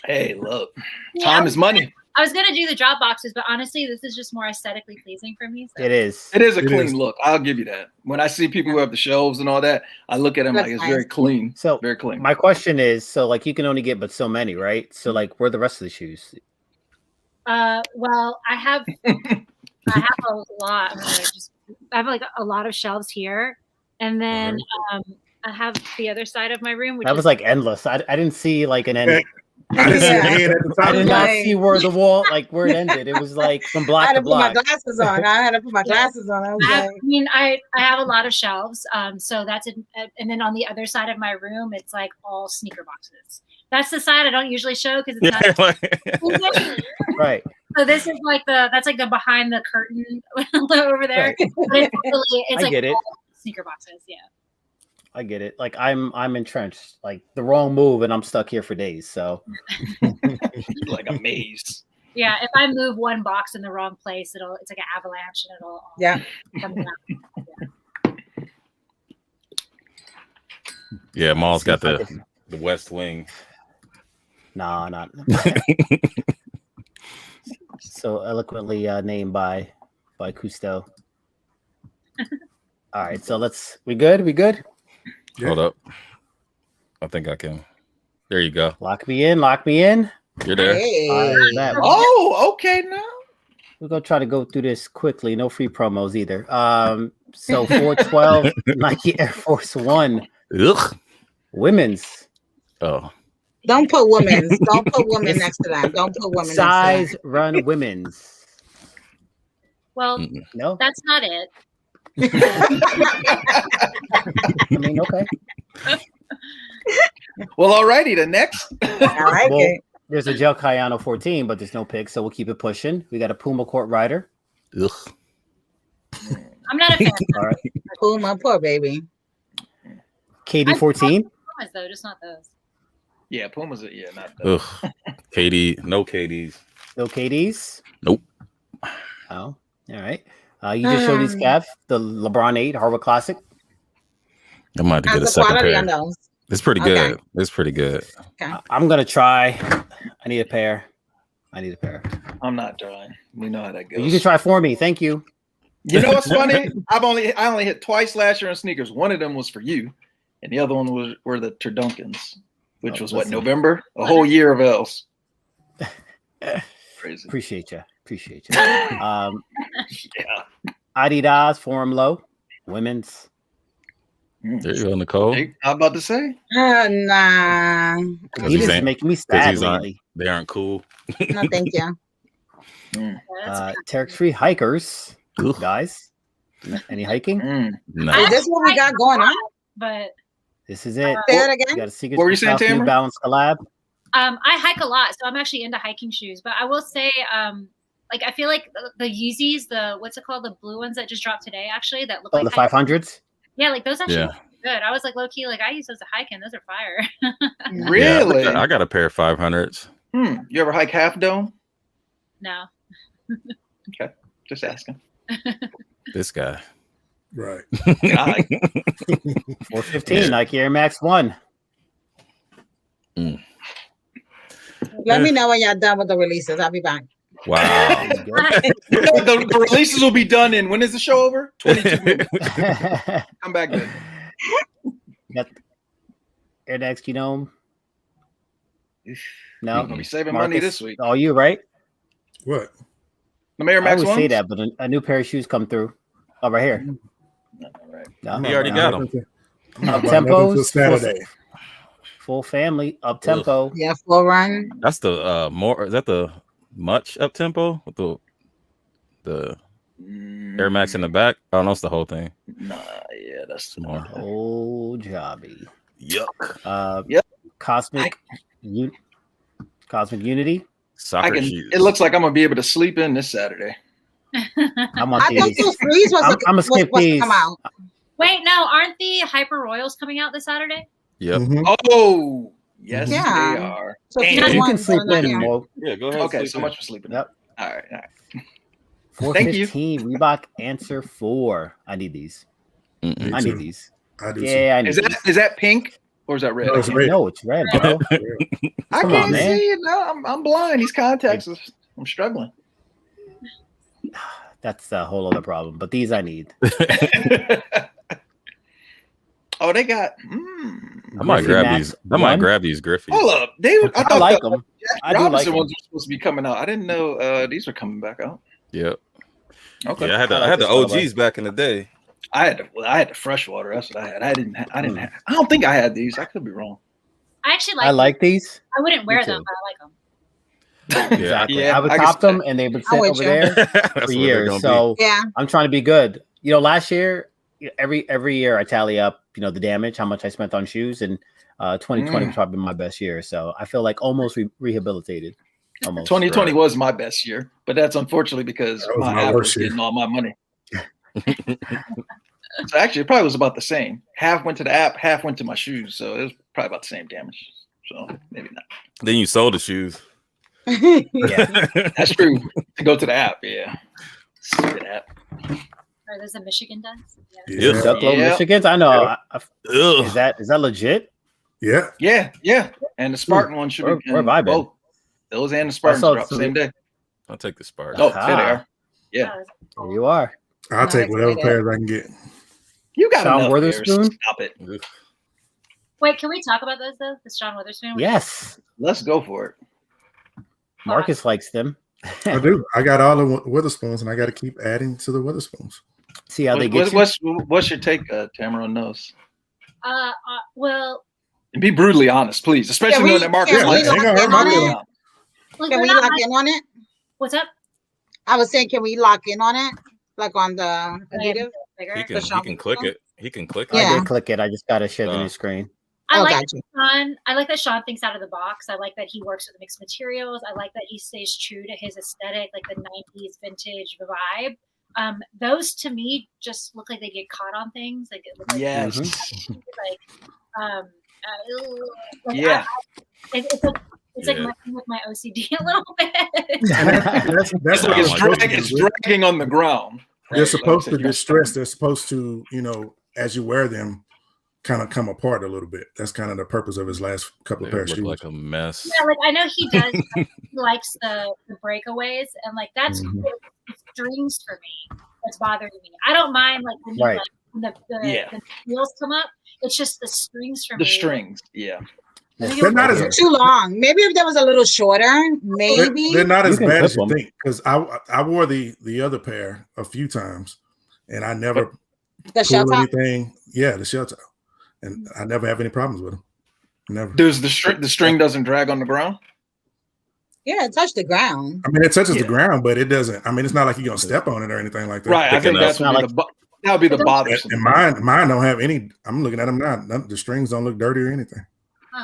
Hey, look, time is money. I was gonna do the drop boxes, but honestly, this is just more aesthetically pleasing for me. So. It is. It is a clean look. I'll give you that. When I see people who have the shelves and all that, I look at them like it's very clean. So very clean. My question is, so like you can only get but so many, right? So like, where are the rest of the shoes? Well, I have a lot. I have like a lot of shelves here, and then I have the other side of my room, which that was like endless. I didn't see like an end. I didn't see the end at the top. I did not see where the wall, like where it ended. It was like from block to block. I had to put my glasses on. I had to put my glasses on. I have a lot of shelves. So that's it. And then on the other side of my room, it's like all sneaker boxes. That's the side I don't usually show because it's not right. So this is like that's like the behind the curtain over there. Right. But it's like all sneaker boxes. Yeah. I get it. Like I'm entrenched. Like the wrong move, and I'm stuck here for days. So, like a maze. Yeah, if I move one box in the wrong place, it's like an avalanche, and it'll come down. Yeah, Maul's got the West Wing. Nah, not so eloquently named by Cousteau. All right, so we good? Yeah. Hold up. I think I can. There you go. Lock me in. You're there. Hey. Okay now. We're gonna try to go through this quickly. No free promos either. So 412 Nike Air Force One. Ugh. Women's. Oh. Don't put women's. Don't put women next to that. Don't put women size next to that. run women's. Well, no, that's not it. I mean, okay. Well, alrighty. The next. There's a Gel Cayano 14, but there's no pick, so we'll keep it pushing. We got a Puma Court Rider. Ugh. I'm not a fan. All right. Puma, poor baby. KD 14. Pumas though, just not those. Yeah, Pumas. Not those. Ugh. KD, no KDs. No KDs. Nope. Oh, all right. You just showed these, Kev, the LeBron 8 Harvard Classic. I might have to get a second pair. It's pretty good. Okay. It's pretty good. Okay. I'm gonna try. I need a pair. I'm not trying. We know how that goes. You can try for me. Thank you. You know what's funny? I only hit twice last year on sneakers. One of them was for you, and the other one were the Turdunkins, which was November? A whole year of L's. Crazy. Appreciate you. Yeah. Adidas Forum Low Women's. There you go, Nicole. Hey, I'm about to say. Nah. You just make me sad lately. They aren't cool. No, thank you. Terex Free Hikers. Ooh. Guys. Any hiking? No. Is this what we got going on? But this is it. Say that again. You got a Secret What were you saying, Tamara? New Balance collab. I hike a lot, so I'm actually into hiking shoes. But I will say, like I feel like the Yeezys, what's it called, the blue ones that just dropped today, actually, that look like the 500s. Yeah, like those actually look good. I was like low key, like I use those to hike, and those are fire. Really? Yeah, I got a pair of 500s. You ever hike Half Dome? No. Okay, just asking. This guy. Right. 415 Nike Air Max 1. Let me know when y'all done with the releases. I'll be back. Wow. the releases will be done in, when is the show over? 22 minutes. Come back then. Got Air Max Genome. No. You're gonna be saving money this week. Oh, you right? What? The Air Max I would ones? say that, but a new pair of shoes come through. Oh, right here. Right. No, He already got them. Up tempos. Saturday. Full family. Up tempo. Yeah, full run. That's the is that the much up tempo with the Air Max in the back? Oh no, it's the whole thing. Nah, yeah, that's more. Oh, jobby. Yuck. Yep. Cosmic Unity. Soccer shoes. It looks like I'm gonna be able to sleep in this Saturday. I thought those threes was skip these. Come out. Wait, no, aren't the Hyper Royals coming out this Saturday? Yep. Oh, yes, Yeah. they are. So And you can sleep in, Mo. Yeah, go ahead. Okay, so much for sleeping. Yep. All right. 415 Reebok Answer 4. I need these. Mm-mm. I need these. I do. Yeah, I need Is that pink or is that red? No, it's red. No, it's red, bro. I Come can't on, man. see it. No, I'm blind. These contacts. I'm struggling. That's a whole other problem. But these I need. Oh, they got. I might grab these. I might grab these Griffies. Hold up, I thought like them. I do like Robinson them. ones were supposed to be coming out. I didn't know these were coming back out. Yep. Okay. Yeah, I had the OGs back in the day. I had the freshwater. That's what I had. I didn't. I don't think I had these. I could be wrong. I actually like these. I wouldn't wear Me too. them, but I like them. Exactly. Yeah, I would I top can- them, and they would sit over there That's for years. be. So Yeah. I'm trying to be good. You know, last year, every year I tally up, the damage, how much I spent on shoes, and 2020 was probably my best year. So I feel like almost rehabilitated. Almost. 2020 was my best year, but that's unfortunately because That was my my app was worst year. getting all my money. So actually, it probably was about the same. Half went to the app, half went to my shoes. So it was probably about the same damage. So maybe not. Then you sold the shoes. Yeah. That's true. To go to the app, yeah. Stupid app. Are those the Michigan ducks? Yeah. Ducklow, Yeah. Michigans. I know. Ugh. Is that legit? Yeah. Yeah. And the Spartan one should be. Where have I been? Both. Those and the Spartans saw dropped the some- same day. I'll take the spark. Oh, there they are. Yeah. There you are. I'll take whatever excited. pairs I can get. You got Sean enough Witherspoon? pairs. Stop it. Ugh. Wait, can we talk about those though? The Sean Witherspoon? Yes. Let's go for it. Marcus likes them. I do. I got all the Witherspoons, and I got to keep adding to the Witherspoons. See how they get you? What's your take, Tamara, on those? Well, And be brutally honest, please. Especially knowing that Marcus can we likes lock Hang on, in hang on on. it? like, Can we're we not lock like- in on it? What's up? I was saying, can we lock in on it? Like on the Adidas? Bigger. He can click it. He can click Yeah. I it. did click it. I just got to share the new screen. I Oh, like gotcha. Sean. I like that Sean thinks out of the box. I like that he works with mixed materials. I like that he stays true to his aesthetic, like the '90s vintage vibe. Those to me just look like they get caught on things. Like it look like Yes. yeah. Yeah. It's like messing with my OCD a little bit. That's what Oh it's my supposed to goodness. do. It's dragging on the ground. They're right? supposed Like to I said, distress. They're supposed to, as you wear them, kind of come apart a little bit. That's kind of the purpose of his last couple of They pair of look shoes. like a mess. Yeah, like I know he does. He likes the breakaways, and like that's Mhm. the strings for me. That's bothering me. I don't mind like when, Right. when the Yeah. wheels come up. It's just the strings for The me. strings. Yeah. They're not as Too long. Maybe if that was a little shorter, maybe. they're not You as can bad as clip you 'em. think. Because I wore the other pair a few times, and I never The shell pulled top. anything. Yeah, the shell top, and I never have any problems with them. Never. Does the string doesn't drag on the ground? Yeah, it touched the ground. I mean, it touches Yeah. the ground, but it doesn't. I mean, it's not like you're gonna step on it or anything like that. Right. I Picking think up. that's Not would be that would be the bothersome. And mine don't have any. I'm looking at them now. The strings don't look dirty or anything.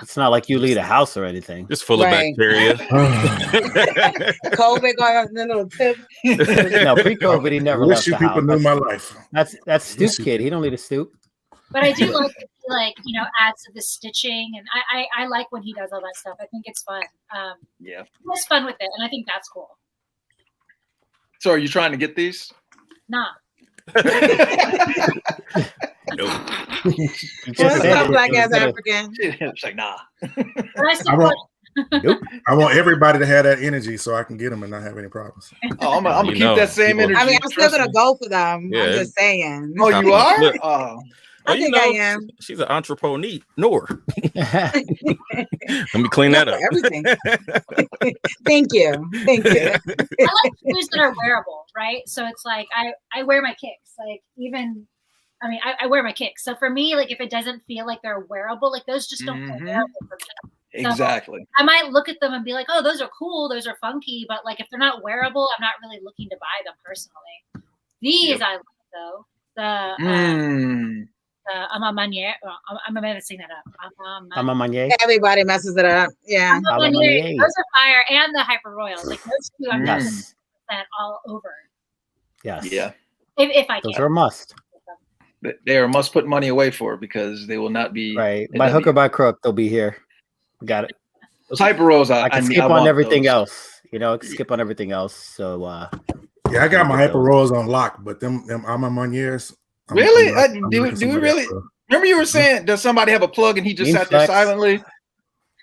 It's not like you leave the house or anything. Just full Right. of bacteria. COVID going on the little tip. No, pre-COVID, he never I left wish you the people house. knew my life. That's Stoop Kid. He don't need a stoop. But I do like adds to the stitching, and I like when he does all that stuff. I think it's fun. Yeah. He has fun with it, and I think that's cool. So are you trying to get these? Nah. Nope. He just What's said up, it. black He ass said it. African? It's like, nah. But I see I what, want, I want everybody to have that energy so I can get them and not have any problems. Oh, I'm gonna You keep know, that same people- energy. I mean, I'm still trust gonna me. go for them. Yeah. I'm just saying. Oh, you are? Look. Oh. Oh, I think I am. She's an entrepreneur. Let me clean Not that for up. everything. Thank you. Thank you. I like shoes that are wearable, right? So it's like I wear my kicks. Like I wear my kicks. So for me, like if it doesn't feel like they're wearable, like those just don't feel Mhm. wearable for me. Exactly. I might look at them and be like, oh, those are cool, those are funky, but like if they're not wearable, I'm not really looking to buy them personally. These I like though. I'm a manier. I'm gonna sing that up. I'm a Manier. Everybody messes it up. Yeah. I'm a I'm a manier. manier. Those are fire, and the Hyper Royals. Like those two, I'm Yes. just that all over. Yes. Yeah. If I Those can. are a must. They are must put money away for because they will not be Right. they By will hook be- or by crook, they'll be here. Got it. Those hyper rolls. I can skip on want everything those. else. I can skip on everything else. So Yeah, I got my hyper rolls on lock, but them I'm on Moniers. Really? I'm Do looking we somebody really? else, Remember you were saying, does somebody have a plug and he just Mean sat there flex. silently?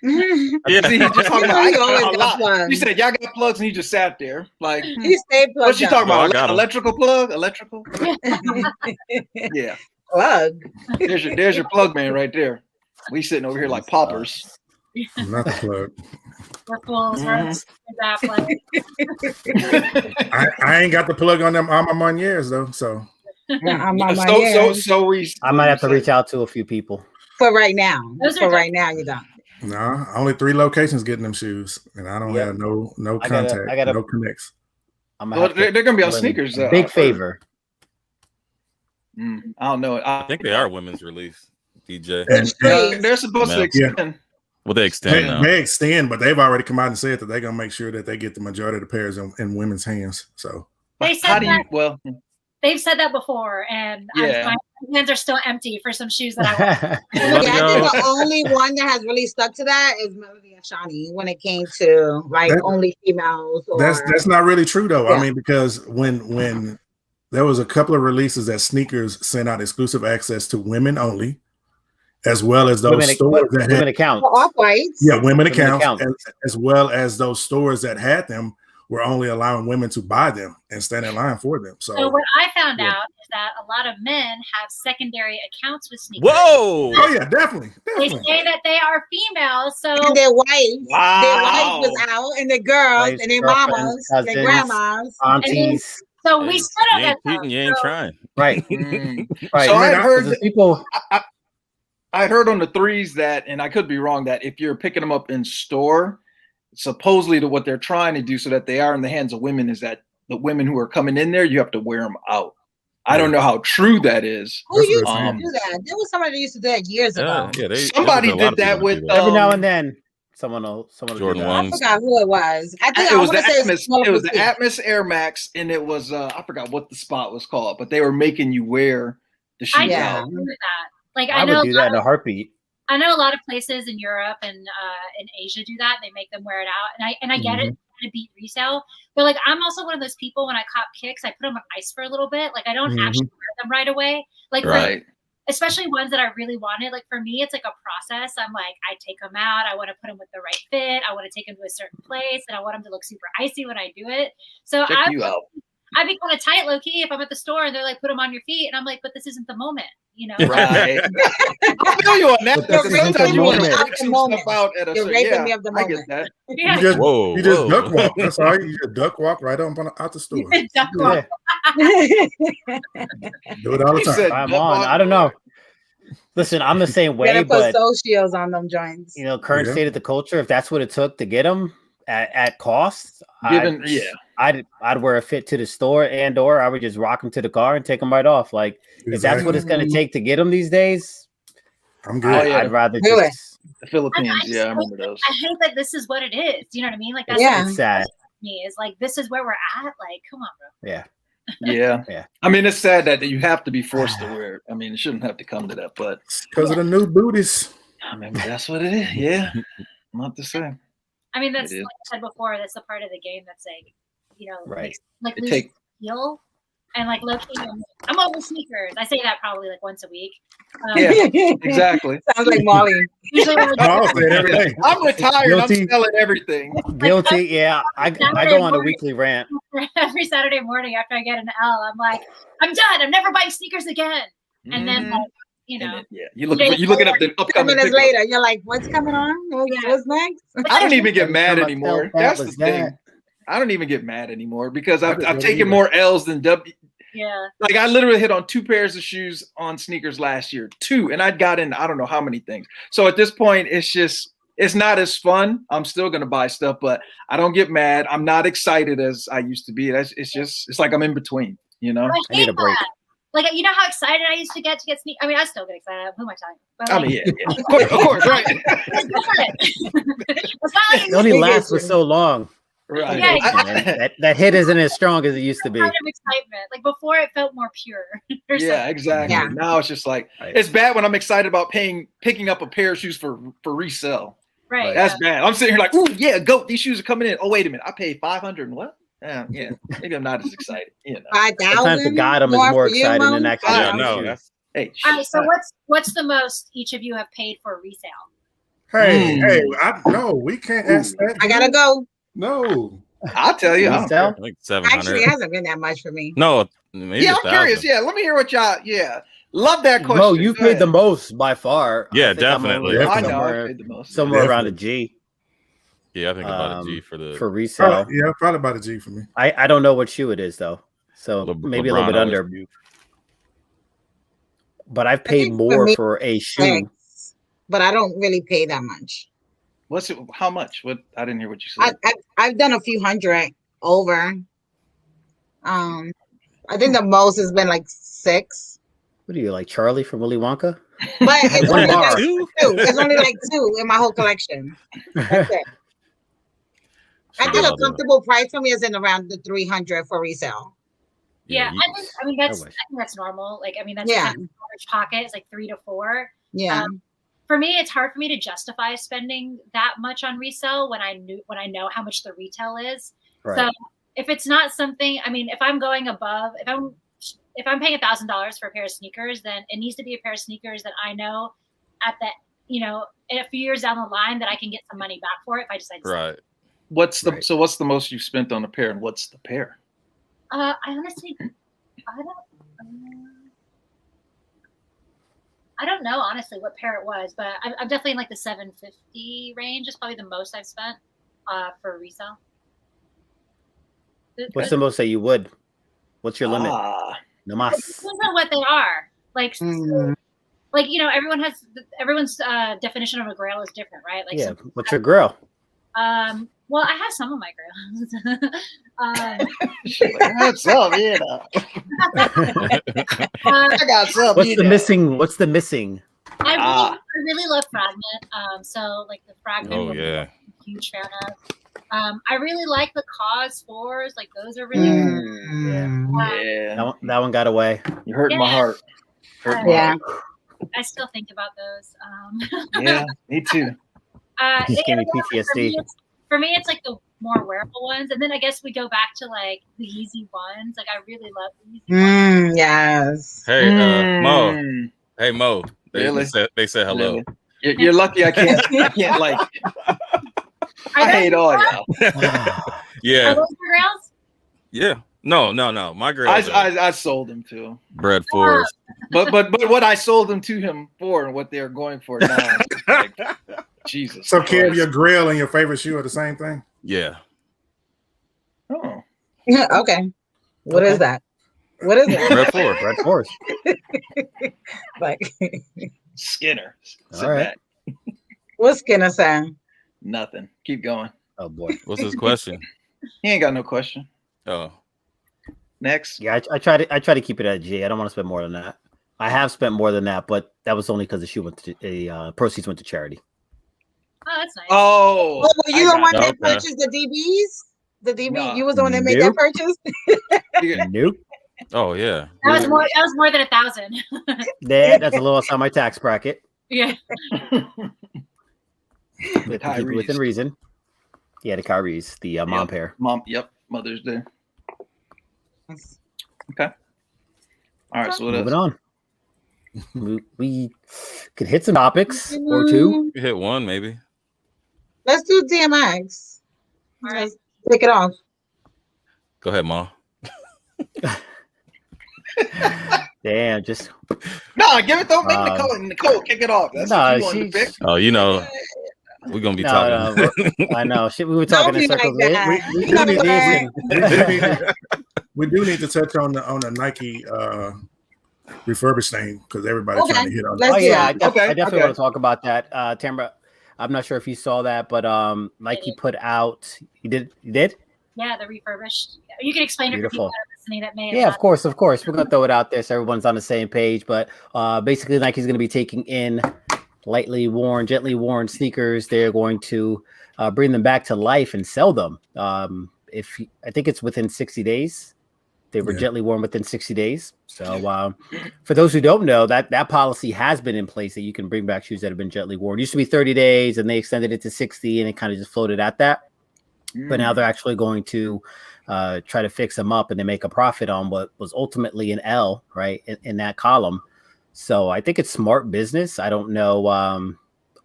Yeah. See, he just talking about He always a got lot. plugs. You said y'all got plugs, and he just sat there like. He stayed plugged. What's she talking No, I about? got 'em. Electrical plug? Electrical? Yeah. Plug. There's your plug man right there. We sitting over here like paupers. I'm not the plug. We're fools. Mhm. That play. I ain't got the plug on them Alma Maniers though. So So I might have to reach out to a few people. for right now. Those are For right now, you don't. nah, only 3 locations getting them shoes, and I don't have no I contact, gotta- no connects. I'm Well, they're gonna be on sneakers. Big favor. I don't know. I think they are women's release, DJ. And They're supposed to extend. Well, they extend now. they extend, but they've already come out and said that they're gonna make sure that they get the majority of the pairs in women's hands. So They How said do you? that. Well, They've said that before, and Yeah. my hands are still empty for some shoes that I want. Yeah, I think the only one that has really stuck to that is Melody and Shawnee when it came to like only females. Or, that's not really true though. Yeah. I mean, because when there was a couple of releases that sneakers sent out exclusive access to women only, as well as those stores that women had accounts. Off-Whites. women Women accounts, accounts. and as well as those stores that had them were only allowing women to buy them and stand in line for them. So what I found out is that a lot of men have secondary accounts with sneakers. Whoa! Oh yeah, definitely. They say that they are females, so And their wives, Wow. their wives was out, and their girls, Wives, and their girlfriends, mamas, cousins, their grandmas. aunties. so Hey, we stood you on ain't that. cheating, you ain't trying. Right. mm. Right. So I heard Because people. I heard on the threes that, and I could be wrong, that if you're picking them up in store, supposedly to what they're trying to do so that they are in the hands of women is that the women who are coming in there, you have to wear them out. I don't know how true that is. Who used what to they're do that? There was somebody that used to do that years ago. Yeah, Somebody did that with Every now and then, someone will Jordan do that. I 1s. forgot who it was. I think it I was want the to say Atmos. It was the Atmos Air Max, and it was I forgot what the spot was called, but they were making you wear the shoe I Yeah. out. do that. Like I I know would do that in a heartbeat. I know a lot of places in Europe and in Asia do that. They make them wear it out, and I get it to beat resale. But like I'm also one of those people when I cop kicks, I put them on ice for a little bit. Like I don't actually wear them right away. Like Right. especially ones that I really wanted. Like for me, it's like a process. I'm like I take them out. I want to put them with the right fit. I want to take them to a certain place, and I want them to look super icy when I do it. So Check you out. I'd be kind of tight, low key, if I'm at the store and they're like, put them on your feet, and I'm like, but this isn't the moment, you know? Right. I feel you on that. But this Because isn't sometimes the you want to moment. break some stuff out at a You're certain. raping me Yeah, of the I get moment. that. Yeah. You just Whoa. duck walk. That's all. You just duck walk right out the store. Duck walk. Do it all the He time. said I'm duck on. walk. I don't know. Listen, I'm the same way, Gotta put but socios on them joints. you know, current state of the culture. If that's what it took to get them at cost, I'd wear a fit to the store, and or I would just rock them to the car and take them right off. Like if that's what it's going to take to get them these days, I'm good. I'd rather Do it. just. The Philippines. I just Yeah, I remember those. I hate that this is what it is. You know what I mean? Like that's Yeah. It's sad. me is like this is where we're at. Like, come on, bro. Yeah. Yeah. Yeah. I mean, it's sad that you have to be forced to wear it. I mean, it shouldn't have to come to that, but Because of the new booties. I mean, that's what it is. Yeah. Not to say. I mean, that's It is. like I said before. That's the part of the game that's like, you know, Right. like It lose take- feel and like low key. I'm over sneakers. I say that probably like once a week. Yeah, exactly. Sounds like Molly. Usually when No, I'll say it every day. I'm retired. Guilty. I'm selling everything. Guilty. Yeah. I go on a weekly rant. every Saturday morning after I get an L, I'm like, I'm done. I'm never buying sneakers again. And then, like, you know, And then, yeah, you looking up the 10 upcoming minutes pickup. later, you're like, what's coming on? What's next? I don't even get mad Every time I anymore. felt that That's the was thing. that. I don't even get mad anymore because I I've didn't taken either. more L's than W. yeah. Like I literally hit on 2 pairs of shoes on sneakers last year, 2, and I'd got in I don't know how many things. So at this point, it's not as fun. I'm still gonna buy stuff, but I don't get mad. I'm not excited as I used to be. It's like I'm in between, you know. I need a break. That. Like, you know how excited I used to get sneakers? I mean, I still get excited. Who am I talking? But, I like, mean, yeah. Of course, right. it's different. It's not like It only lasts for so long. Right. Yeah, That hit isn't as strong as it used to be. kind of excitement. Like before, it felt more pure. or Yeah, something. exactly. Yeah. Now it's just like Right. it's bad when I'm excited about picking up a pair of shoes for resale. Right. That's bad. I'm sitting here like, ooh, yeah, goat. These shoes are coming in. Oh, wait a minute. I paid $500 and what? Yeah, maybe I'm not as excited. You know. 5,000. Sometimes the Gotham is more for you, exciting than Mo? actually. Yeah, getting no, shoes. that's Hey, All right. So what's the most each of you have paid for resale? Hey, we can't ask that. I gotta go. No. I'll tell you. I don't care. I think 700. Actually, it hasn't been that much for me. No, maybe Yeah, I'm curious. Yeah, let me hear what y'all. Yeah, love that question. Mo, you paid the most by far. Yeah, I think I'm definitely. only I know. I somewhere, paid the most. somewhere around a G. Yeah, I think about a G for resale. Probably about a G for me. I don't know what shoe it is though, so maybe a little bit under. But I've paid more for a shoe. But I don't really pay that much. What's it? How much? What? I didn't hear what you said. I've done a few hundred over. I think the most has been like 6. What are you, like Charlie from Willy Wonka? But it's only like 2. It's only like 2 in my whole collection. That's it. I think a comfortable price for me is in around the 300 for resale. Yeah, I think that's normal. Like, I mean, that's kind of average pocket. It's like 3 to 4. Yeah. For me, it's hard for me to justify spending that much on resale when I know how much the retail is. Right. So if it's not something, I mean, if I'm going above, if I'm paying $1,000 for a pair of sneakers, then it needs to be a pair of sneakers that I know at that, in a few years down the line that I can get some money back for it if I decide to sell. Right. What's the most you've spent on a pair, and what's the pair? I don't know honestly what pair it was, but I'm definitely in like the $750 range. Is probably the most I've spent for resale. What's the most that you would? What's your limit? No mas. It depends on what they are. Like, like everyone's definition of a grail is different, right? Like, what's your grail? Well, I have some of my grails. What's up, I got some. What's the missing? I really love Fragment. So like the Fragment. I'm a huge fan of. I really like the Cause 4s. Like those are really good. That one got away. You hurt my heart. I still think about those. Yeah, me too. Gave me PTSD. For me, it's like the more wearable ones, and then I guess we go back to like the Yeezy ones. Like I really love the Yeezy ones. Yes. Hey, Mo. Hey, Mo. They said hello. Really? You're lucky I can't like. I hate all y'all. Yeah. Are those your grails? Yeah. No. My grails. I sold them to him. Bread fours. But what I sold them to him for and what they're going for now. Like, Jesus. So, Kev, your grail and your favorite shoe are the same thing? Yeah. Oh. Okay. What is that? What is it? Bread four. Bread fours. Like Skinner. All right. What's Skinner saying? Nothing. Keep going. Oh boy. What's his question? He ain't got no question. Oh. Next. Yeah, I try to keep it at G. I don't want to spend more than that. I have spent more than that, but that was only because the shoe went to proceeds went to charity. Oh, that's nice. Oh, were you the one that purchased the DBs? The DB, no. You was the one that made that purchase? Nope. Oh yeah. That was more than 1,000. Yeah, that's a little outside my tax bracket. Yeah. Within reason. Yeah, the Kyrie's, the mom pair. Mother's Day. Okay. All right, so what moving else? On. We could hit some topics or two. We hit one maybe. Let's do DMX. All right. Pick it off. Go ahead, Ma. Damn, just no, give it. Don't make Nicole kick it off. That's what you want to pick. Oh, we're gonna be talking. I know. Shit, we were talking in circles. We do need to touch on the Nike refurbished thing because everybody's trying to hit on. Oh yeah, I definitely want to talk about that. Tamara, I'm not sure if you saw that, but Nike put out. You did? Yeah, the refurbished. You can explain it for people that are listening that may. Yeah, of course. We're gonna throw it out there so everyone's on the same page. But basically, Nike's gonna be taking in lightly worn, gently worn sneakers. They're going to bring them back to life and sell them. I think it's within 60 days. They were gently worn within 60 days. So for those who don't know, that policy has been in place that you can bring back shoes that have been gently worn. It used to be 30 days and they extended it to 60 and it kind of just floated at that. But now they're actually going to try to fix them up and they make a profit on what was ultimately an L, right, in that column. So I think it's smart business. I don't know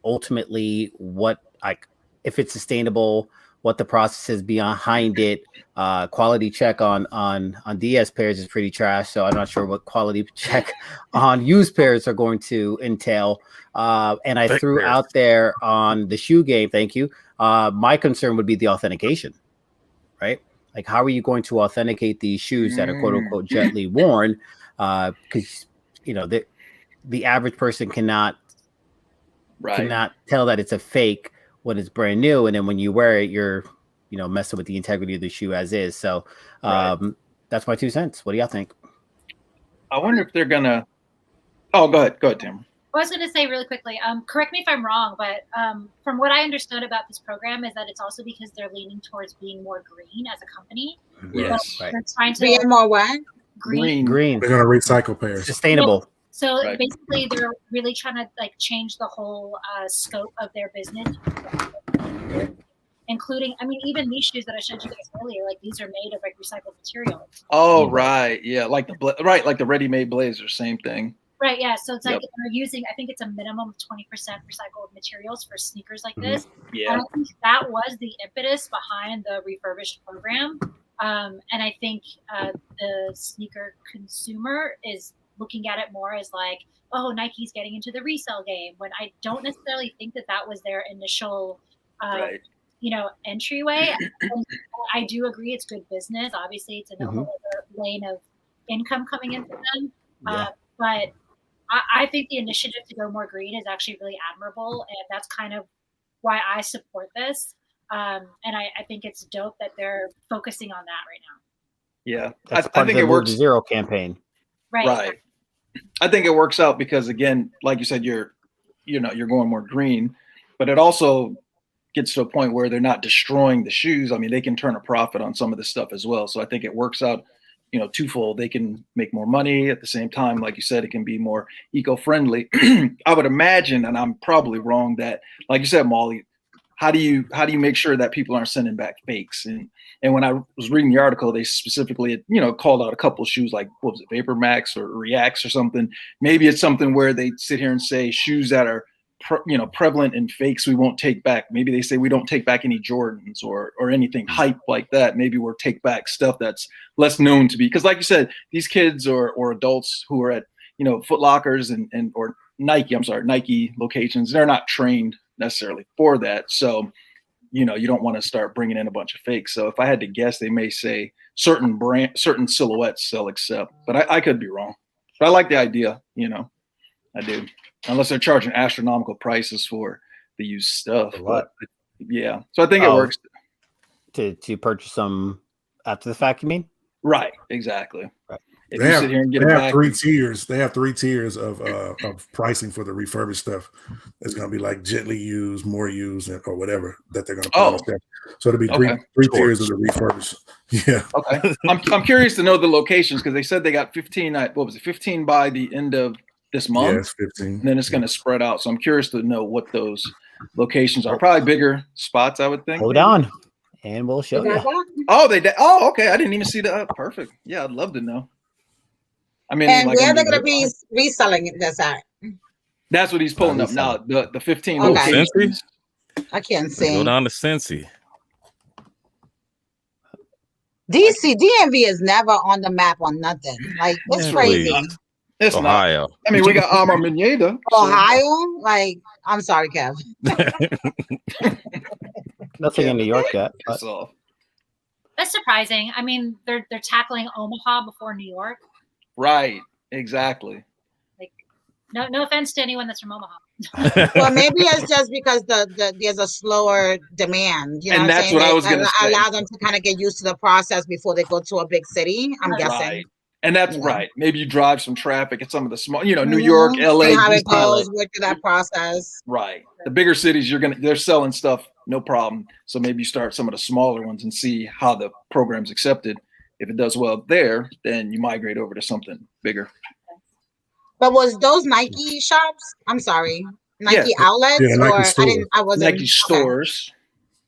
ultimately what, like, if it's sustainable, what the process is behind it. Quality check on DS pairs is pretty trash, so I'm not sure what quality check on used pairs are going to entail. And I threw out there on the shoe game, thank you. My concern would be the authentication, right? Like, how are you going to authenticate these shoes that are quote unquote gently worn? Because you know the average person cannot tell that it's a fake when it's brand new, and then when you wear it, you're messing with the integrity of the shoe as is. So that's my 2 cents. What do y'all think? I wonder if they're gonna. Oh, go ahead, Tim. I was going to say really quickly, correct me if I'm wrong, but from what I understood about this program is that it's also because they're leaning towards being more green as a company. Yes. They're trying to be more what? green. Green. They're gonna recycle pairs. Sustainable. So basically, they're really trying to like change the whole scope of their business, including, I mean, even these shoes that I showed you guys earlier, like these are made of like recycled materials. Oh, right, yeah, like the ready-made blazers, same thing. Right, yeah. So it's like they're using, I think it's a minimum of 20% recycled materials for sneakers like this. Yeah, and I think that was the impetus behind the refurbished program. And I think the sneaker consumer is looking at it more as like, oh, Nike's getting into the resale game, when I don't necessarily think that was their initial entryway. I do agree it's good business. Obviously, it's in a whole other lane of income coming in for them. But I think the initiative to go more green is actually really admirable, and that's kind of why I support this. And I think it's dope that they're focusing on that right now. Yeah, I think it works. Zero campaign. Right. I think it works out because, again, like you said, you're going more green, but it also gets to a point where they're not destroying the shoes. I mean, they can turn a profit on some of this stuff as well. So I think it works out, twofold. They can make more money at the same time. Like you said, it can be more eco-friendly. I would imagine, and I'm probably wrong, that, like you said, Molly, how do you make sure that people aren't sending back fakes? And when I was reading the article, they specifically, called out a couple of shoes, like, what was it, Vapor Max or Reacts or something. Maybe it's something where they sit here and say shoes that are, prevalent in fakes we won't take back. Maybe they say we don't take back any Jordans or anything hype like that. Maybe we'll take back stuff that's less known to be, because like you said, these kids or adults who are at Foot Lockers and or Nike locations, they're not trained necessarily for that. So you don't want to start bringing in a bunch of fakes. So if I had to guess, they may say certain silhouettes they'll accept, but I could be wrong. But I like the idea, I do. Unless they're charging astronomical prices for the used stuff. But yeah, so I think it works. To purchase them after the fact, you mean? Right, exactly. Right. If you sit here and get it back, 3 tiers. They have 3 tiers of pricing for the refurbished stuff. It's going to be like gently used, more used, or whatever that they're going to put. So it'll be three tiers of the refurbished. Yeah. Okay. I'm curious to know the locations, because they said they got 15. What was it? 15 by the end of this month. Yeah, it's 15. And then it's going to spread out. So I'm curious to know what those locations are. Probably bigger spots, I would think. Hold on, and we'll show you. Oh, they did. Oh, okay. I didn't even see that. Perfect. Yeah, I'd love to know. I mean, and where they're going to be reselling this at? That's what he's pulling up now. The 15 Okay. locations. I can't see. Go down to Cincy. DC DMV is never on the map on nothing. Like, it's crazy. It's Ohio. Not. I mean, we got Amar Mineta. Ohio? Like, I'm sorry, Kev. Nothing in New York yet. That's surprising. I mean, they're tackling Omaha before New York. Right. Exactly. Like, no offense to anyone that's from Omaha. Well, maybe it's just because there's a slower demand. You know, and that's what I was going to say. Allow them to kind of get used to the process before they go to a big city. I'm guessing. Right. And that's right. Maybe you drive some traffic at some of the small, New York, LA. See how it goes with that process. Right. The bigger cities, they're selling stuff, no problem. So maybe you start some of the smaller ones and see how the program's accepted. If it does well there, then you migrate over to something bigger. But was those Nike shops? I'm sorry, Nike outlets, Nike I wasn't Nike stores.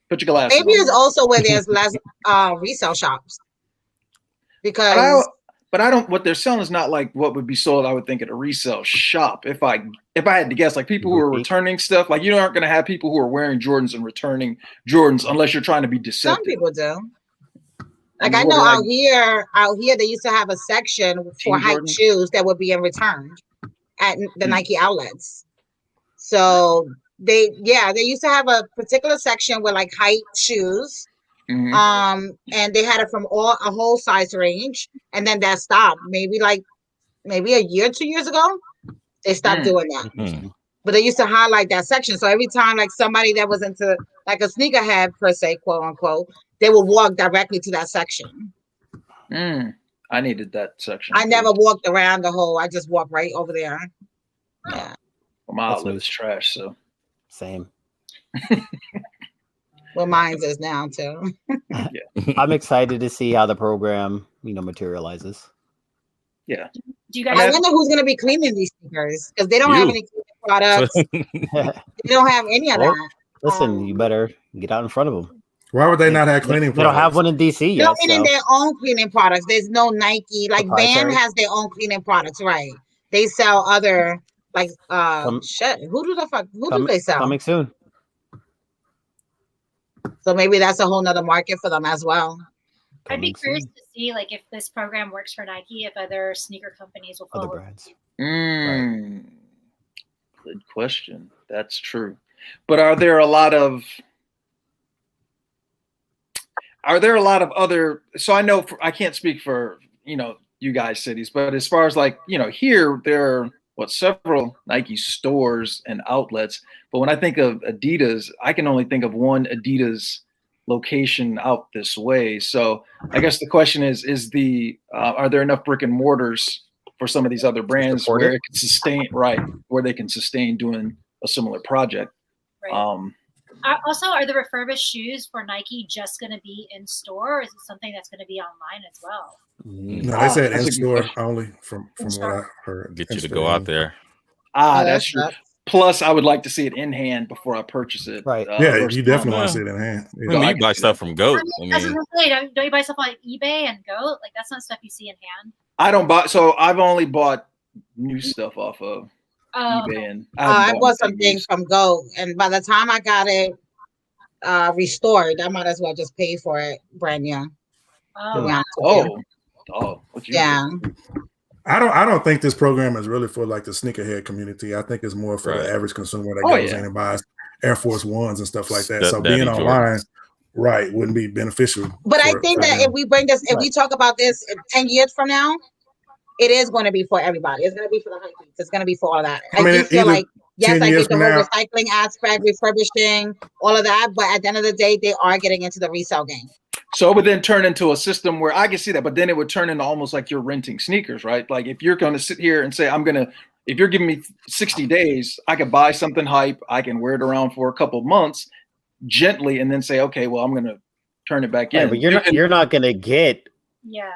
Put your glasses. Maybe on. it's also where there's less resale shops. Because But I don't. What they're selling is not like what would be sold, I would think, at a resale shop. If I had to guess, like people who are returning stuff, like you aren't going to have people who are wearing Jordans and returning Jordans unless you're trying to be deceptive. Some people do. Like I know out here they used to have a section for hype shoes that would be in return at the Nike outlets. So they used to have a particular section with like hype shoes. Mm-hmm. And they had it from a whole size range, and then that stopped. Maybe a year, 2 years ago, they stopped doing that. Mm-hmm. But they used to highlight that section. So every time like somebody that was into like a sneakerhead per se, quote unquote, they would walk directly to that section. I needed that section. I never walked around the whole. I just walked right over there. Yeah. Well, my outlet is trash, so same. Well, mine is now too. Yeah. I'm excited to see how the program, materializes. Yeah. Do you guys? I wonder who's going to be cleaning these sneakers because they don't have any cleaning products. They don't have any of that. Listen, you better get out in front of them. Why would they not have cleaning products? They don't have one in DC yet. They're in their own cleaning products. There's no Nike. Like Van has their own cleaning products, right? They sell other like shit. Who do they sell? Coming soon. So maybe that's a whole nother market for them as well. I'd be curious to see like if this program works for Nike, if other sneaker companies will follow. Other brands. Right. Good question. That's true. But are there a lot of other? So I know I can't speak for you guys cities, but as far as like here there are several Nike stores and outlets. But when I think of Adidas, I can only think of one Adidas location out this way. So I guess the question is are there enough brick and mortars for some of these other brands where it can sustain, where they can sustain doing a similar project? Right. Also, are the refurbished shoes for Nike just going to be in store, or is it something that's going to be online as well? No, they said in store only from what I heard. Get you to go out there. That's true. Plus, I would like to see it in hand before I purchase it. Right. You definitely want to see it in hand. Yeah. You buy stuff from GOAT. Don't you buy stuff on eBay and GOAT? Like that's not stuff you see in hand. I don't buy. So I've only bought new stuff off of eBay, and I bought some things from GOAT, and by the time I got it restored, I might as well just pay for it brand new. Yeah. I don't think this program is really for like the sneakerhead community. I think it's more for the average consumer that goes in and buys Air Force Ones and stuff like that. So being online, wouldn't be beneficial. But I think that if we talk about this 10 years from now, it is going to be for everybody. It's going to be for the hype beats. It's going to be for all of that. I do feel like, yes, I get the whole recycling aspect, refurbishing, all of that. But at the end of the day, they are getting into the resale game. So it would then turn into a system where I can see that, but then it would turn into almost like you're renting sneakers, right? Like if you're going to sit here and say, if you're giving me 60 days, I can buy something hype. I can wear it around for a couple of months gently and then say, okay, well, I'm going to turn it back in. But you're not going to get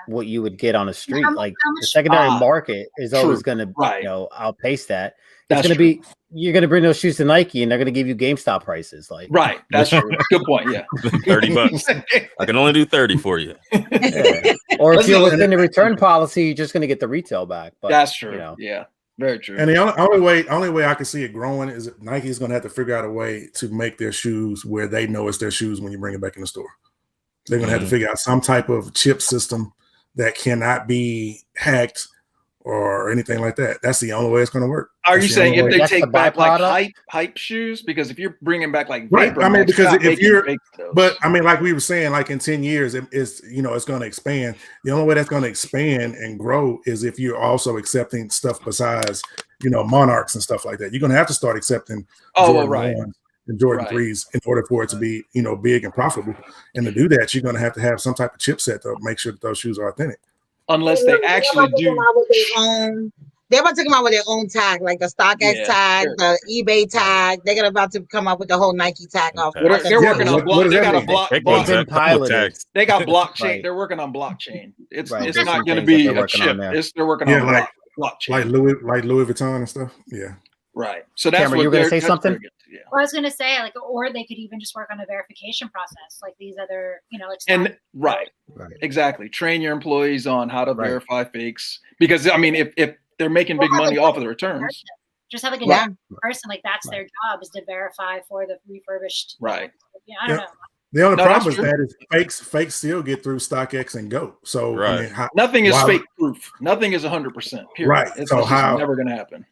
what you would get on the street. Like the secondary market is always going to outpace that. It's going to be, you're going to bring those shoes to Nike and they're going to give you GameStop prices. Like, right. That's true. Good point. Yeah. $30. I can only do 30 for you. Yeah. Or if you're within the return policy, you're just going to get the retail back. But that's true. Yeah. Very true. And the only way I can see it growing is Nike's going to have to figure out a way to make their shoes where they know it's their shoes when you bring it back in the store. They're going to have to figure out some type of chip system that cannot be hacked or anything like that. That's the only way it's going to work. Are you saying if they take back like hype shoes? Because if you're bringing back like vapor, I mean, because if but I mean, like we were saying, like in 10 years, it's going to expand. The only way that's going to expand and grow is if you're also accepting stuff besides, Monarchs and stuff like that. You're going to have to start accepting Jordan 1s and Jordan 3s in order for it to be, big and profitable. And to do that, you're going to have some type of chipset to make sure that those shoes are authentic. Unless they actually do. They're about to come out with their own tag, like the StockX tag, the eBay tag. They're about to come up with the whole Nike tag. Off. They're working on blockchain. They got a blockchain. They got blockchain. Right. They're working on blockchain. It's not going to be a chip. They're working on blockchain, like Louis Vuitton and stuff. Yeah. Right. So that's Cameron, you were going to say something? Yeah. Well, I was going to say, like, or they could even just work on a verification process, like these other, like, and right, exactly. Train your employees on how to verify fakes, because I mean, if they're making big money off of the returns, just have like a person, like that's their job, is to verify for the refurbished. Right. Yeah, I don't know. The only problem is that is fakes still get through StockX and Go. So I mean, nothing is fake proof. Nothing is 100%. Right. It's so how never going to happen.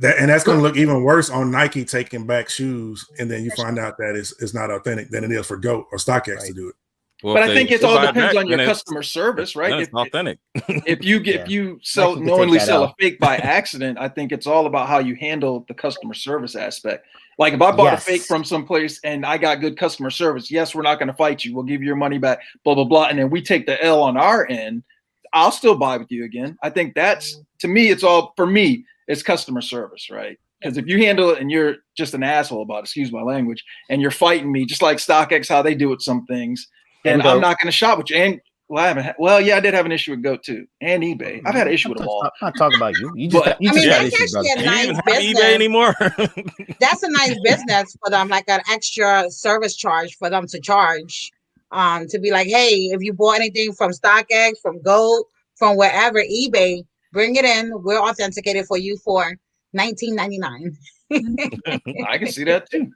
And that's going to look even worse on Nike taking back shoes, and then you find out that it's not authentic than it is for Go or StockX to do it. Well, but I think it all depends on your customer service, right? It's authentic. if you knowingly sell a fake by accident, I think it's all about how you handle the customer service aspect. Like if I bought a fake from someplace and I got good customer service, yes, we're not going to fight you. We'll give you your money back, blah, blah, blah. And then we take the L on our end. I'll still buy with you again. I think that's, to me, it's customer service, right? Because if you handle it and you're just an asshole about it, excuse my language, and you're fighting me, just like StockX, how they do with some things, then I'm not going to shop with you. And I did have an issue with Go too, and eBay. I've had an issue with them all. I'm not talking about you. That's actually a nice business. eBay anymore? That's a nice business for them, like an extra service charge for them to charge. To be like, hey, if you bought anything from StockX, from Go, from wherever, eBay, bring it in. We'll authenticate it for you for $19.99. I can see that too.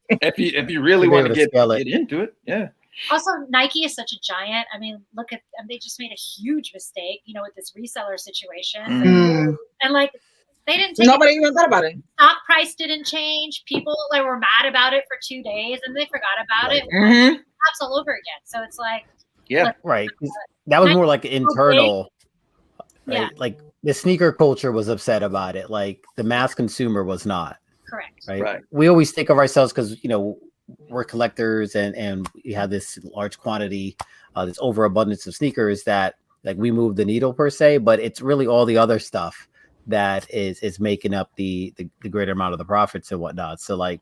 If you really want to get into it, yeah. Also, Nike is such a giant. I mean, look at they just made a huge mistake, with this reseller situation, and like they didn't. Nobody even thought about it. Stock price didn't change. People were mad about it for 2 days, and they forgot about it. Apps all over again. So it's like, right. That was more like internal. Right? Yeah, like the sneaker culture was upset about it. Like the mass consumer was not. Correct. Right. We always think of ourselves because we're collectors and we have this large quantity, this overabundance of sneakers that like we move the needle per se, but it's really all the other stuff that is making up the greater amount of the profits and whatnot. So like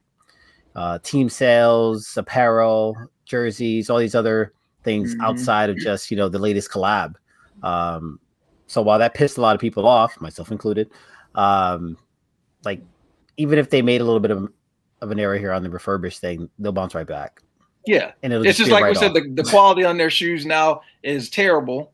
team sales, apparel, jerseys, all these other things outside of just the latest collab. So while that pissed a lot of people off, myself included, like even if they made a little bit of an error here on the refurbished thing, they'll bounce right back. Yeah. And it's just like we said, the quality on their shoes now is terrible.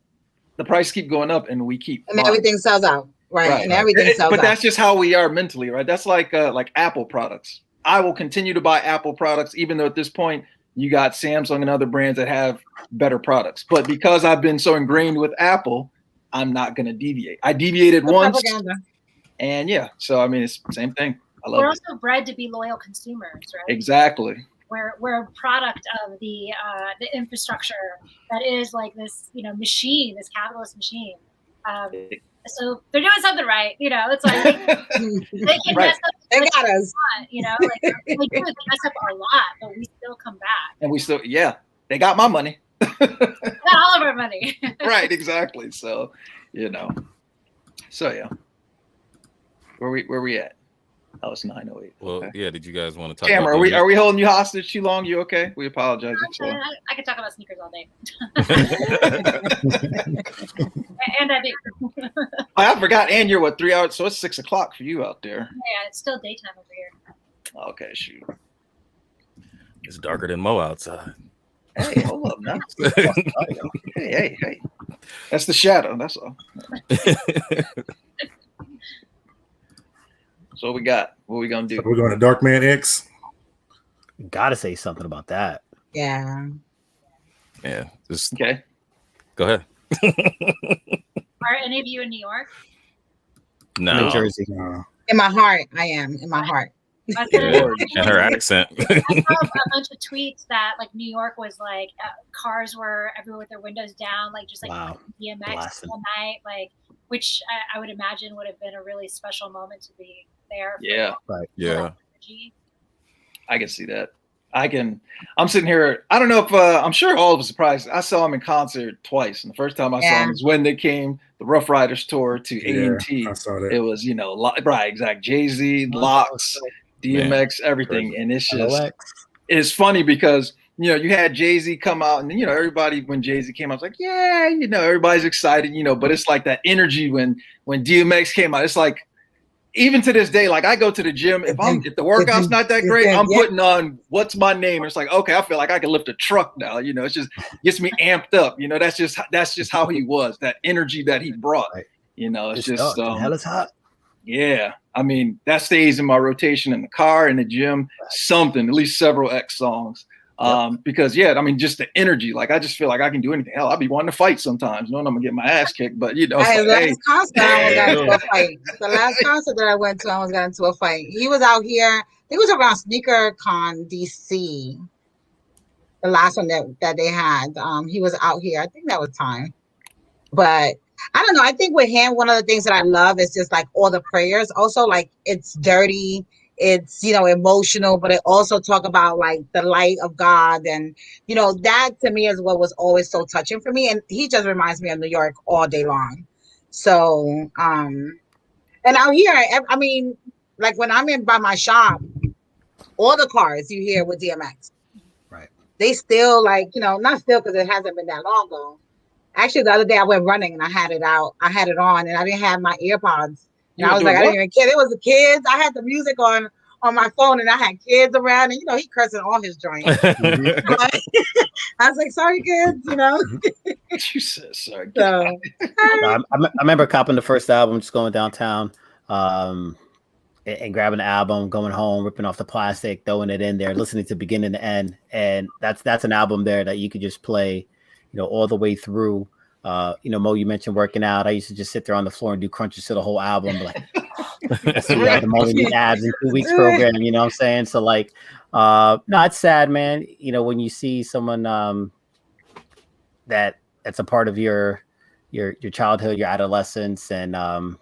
The price keep going up and we keep and everything sells out. Right. And everything sells out. But that's just how we are mentally, right? That's like Apple products. I will continue to buy Apple products, even though at this point you got Samsung and other brands that have better products. But because I've been so ingrained with Apple, I'm not going to deviate. I deviated once. And so I mean, it's the same thing. We're also bred to be loyal consumers, right? Exactly. We're a product of the infrastructure that is like this, machine, this capitalist machine. So they're doing something right, It's like they can mess up. They got us. They mess up a lot, but we still come back. And we still, they got my money. Got all of our money. Right, exactly. So, So where we at? Oh, it's 9:08. Well, okay. Did you guys want to talk? Tamara, are we holding you hostage too long? You okay? We apologize. I could talk about sneakers all day. And I think I forgot. And you're 3 hours? So it's 6 o'clock for you out there. Yeah, it's still daytime over here. Okay, shoot. It's darker than Mo outside. Hey, hold up now. Hey. That's the shadow. That's all. So what we got? What we gonna do? We're going to Darkman X. Gotta say something about that. Yeah. Just okay. Go ahead. Are any of you in New York? No. New Jersey. In my heart, I am. In my heart. And her accent. I saw a bunch of tweets that like New York was like cars were everywhere with their windows down, like just like DMX all night, like which I would imagine would have been a really special moment to be there. I can see that. I'm sitting here. I don't know if I'm sure all of us surprised. I saw him in concert twice, and the first time I saw him was when they came the Rough Riders tour to A&T. I saw that. It was right, exact Jay-Z, Locks, DMX, everything, and it's funny because you had Jay-Z come out, and everybody when Jay-Z came out was like, everybody's excited, but it's like that energy when DMX came out. It's like even to this day, like I go to the gym. If the workout's not that great, I'm putting on What's My Name. It's like, okay, I feel like I can lift a truck now. You know, it's just gets me amped up. You know, that's just how he was. That energy that he brought. You know, it's just hell is hot. Yeah, I mean that stays in my rotation in the car, in the gym, something, at least several X songs. Because I mean, just the energy. Like I just feel like I can do anything. Hell, I'll be wanting to fight sometimes, knowing I'm gonna get my ass kicked. But you know, The last concert that I went to, I almost got into a fight. He was out here. I think it was around Sneaker Con DC. The last one that they had. He was out here. I think that was time. But I don't know. I think with him, one of the things that I love is just like all the prayers. Also, like it's dirty. It's, you know, emotional, but it also talk about like the light of God. And, you know, that to me is what was always so touching for me. And he just reminds me of New York all day long. So, and out here, I mean, like when I'm in by my shop, all the cars you hear with DMX, right? They still like, you know, not still because it hasn't been that long ago. Actually, the other day I went running and I had it on and I didn't have my earpods. And I was like, I didn't even care. It was the kids. I had the music on my phone and I had kids around and, you know, he cursing all his joints. I was like, sorry, kids, you know. You said sorry. So, I remember copping the first album, just going downtown and grabbing the album, going home, ripping off the plastic, throwing it in there, listening to beginning to end. And that's an album there that you could just play, you know, all the way through. You know, Mo, you mentioned working out. I used to just sit there on the floor and do crunches to the whole album. Like, the Mulligan Abs in 2 weeks program, you know what I'm saying? So like, no, it's sad, man. You know, when you see someone that's a part of your childhood, your adolescence, and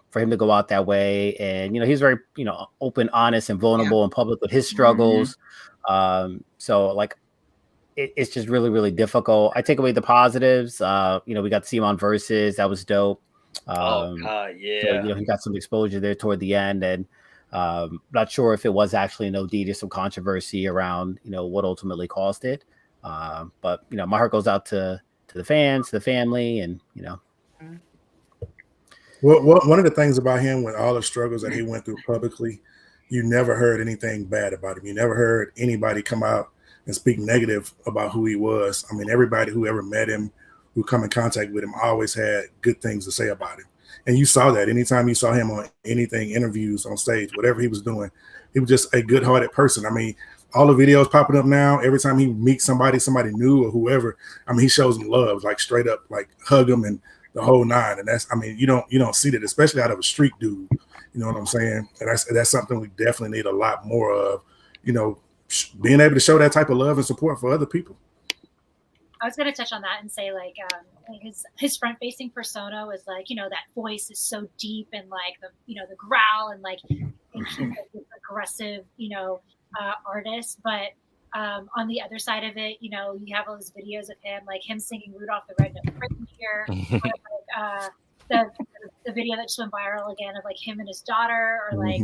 for him to go out that way, and you know, he's very, you know, open, honest, and vulnerable in public with his struggles. So like, it's just really, really difficult. I take away the positives. You know, we got to see him on Versus. That was dope. Oh God, yeah. So, you know, he got some exposure there toward the end, and not sure if it was actually an OD. There's some controversy around, you know, what ultimately caused it. But you know, my heart goes out to the fans, to the family, and you know. Well, one of the things about him, with all the struggles that he went through publicly, you never heard anything bad about him. You never heard anybody come out and speak negative about who he was. I mean, everybody who ever met him, who come in contact with him, always had good things to say about him. And you saw that anytime you saw him on anything, interviews, on stage, whatever he was doing, he was just a good-hearted person. I mean, all the videos popping up now, every time he meets somebody new or whoever, I mean, he shows them love, like straight up, like hug them and the whole nine. And that's, I mean, you don't see that, especially out of a street dude. You know what I'm saying? And that's something we definitely need a lot more of, you know, being able to show that type of love and support for other people. I was going to touch on that and say, like, his front facing persona was like, you know, that voice is so deep and like the, you know, the growl and like aggressive, you know, artist. But on the other side of it, you know, you have all those videos of him, like him singing Rudolph the Red-Nosed Reindeer, or like, the video that just went viral again of like him and his daughter, or like.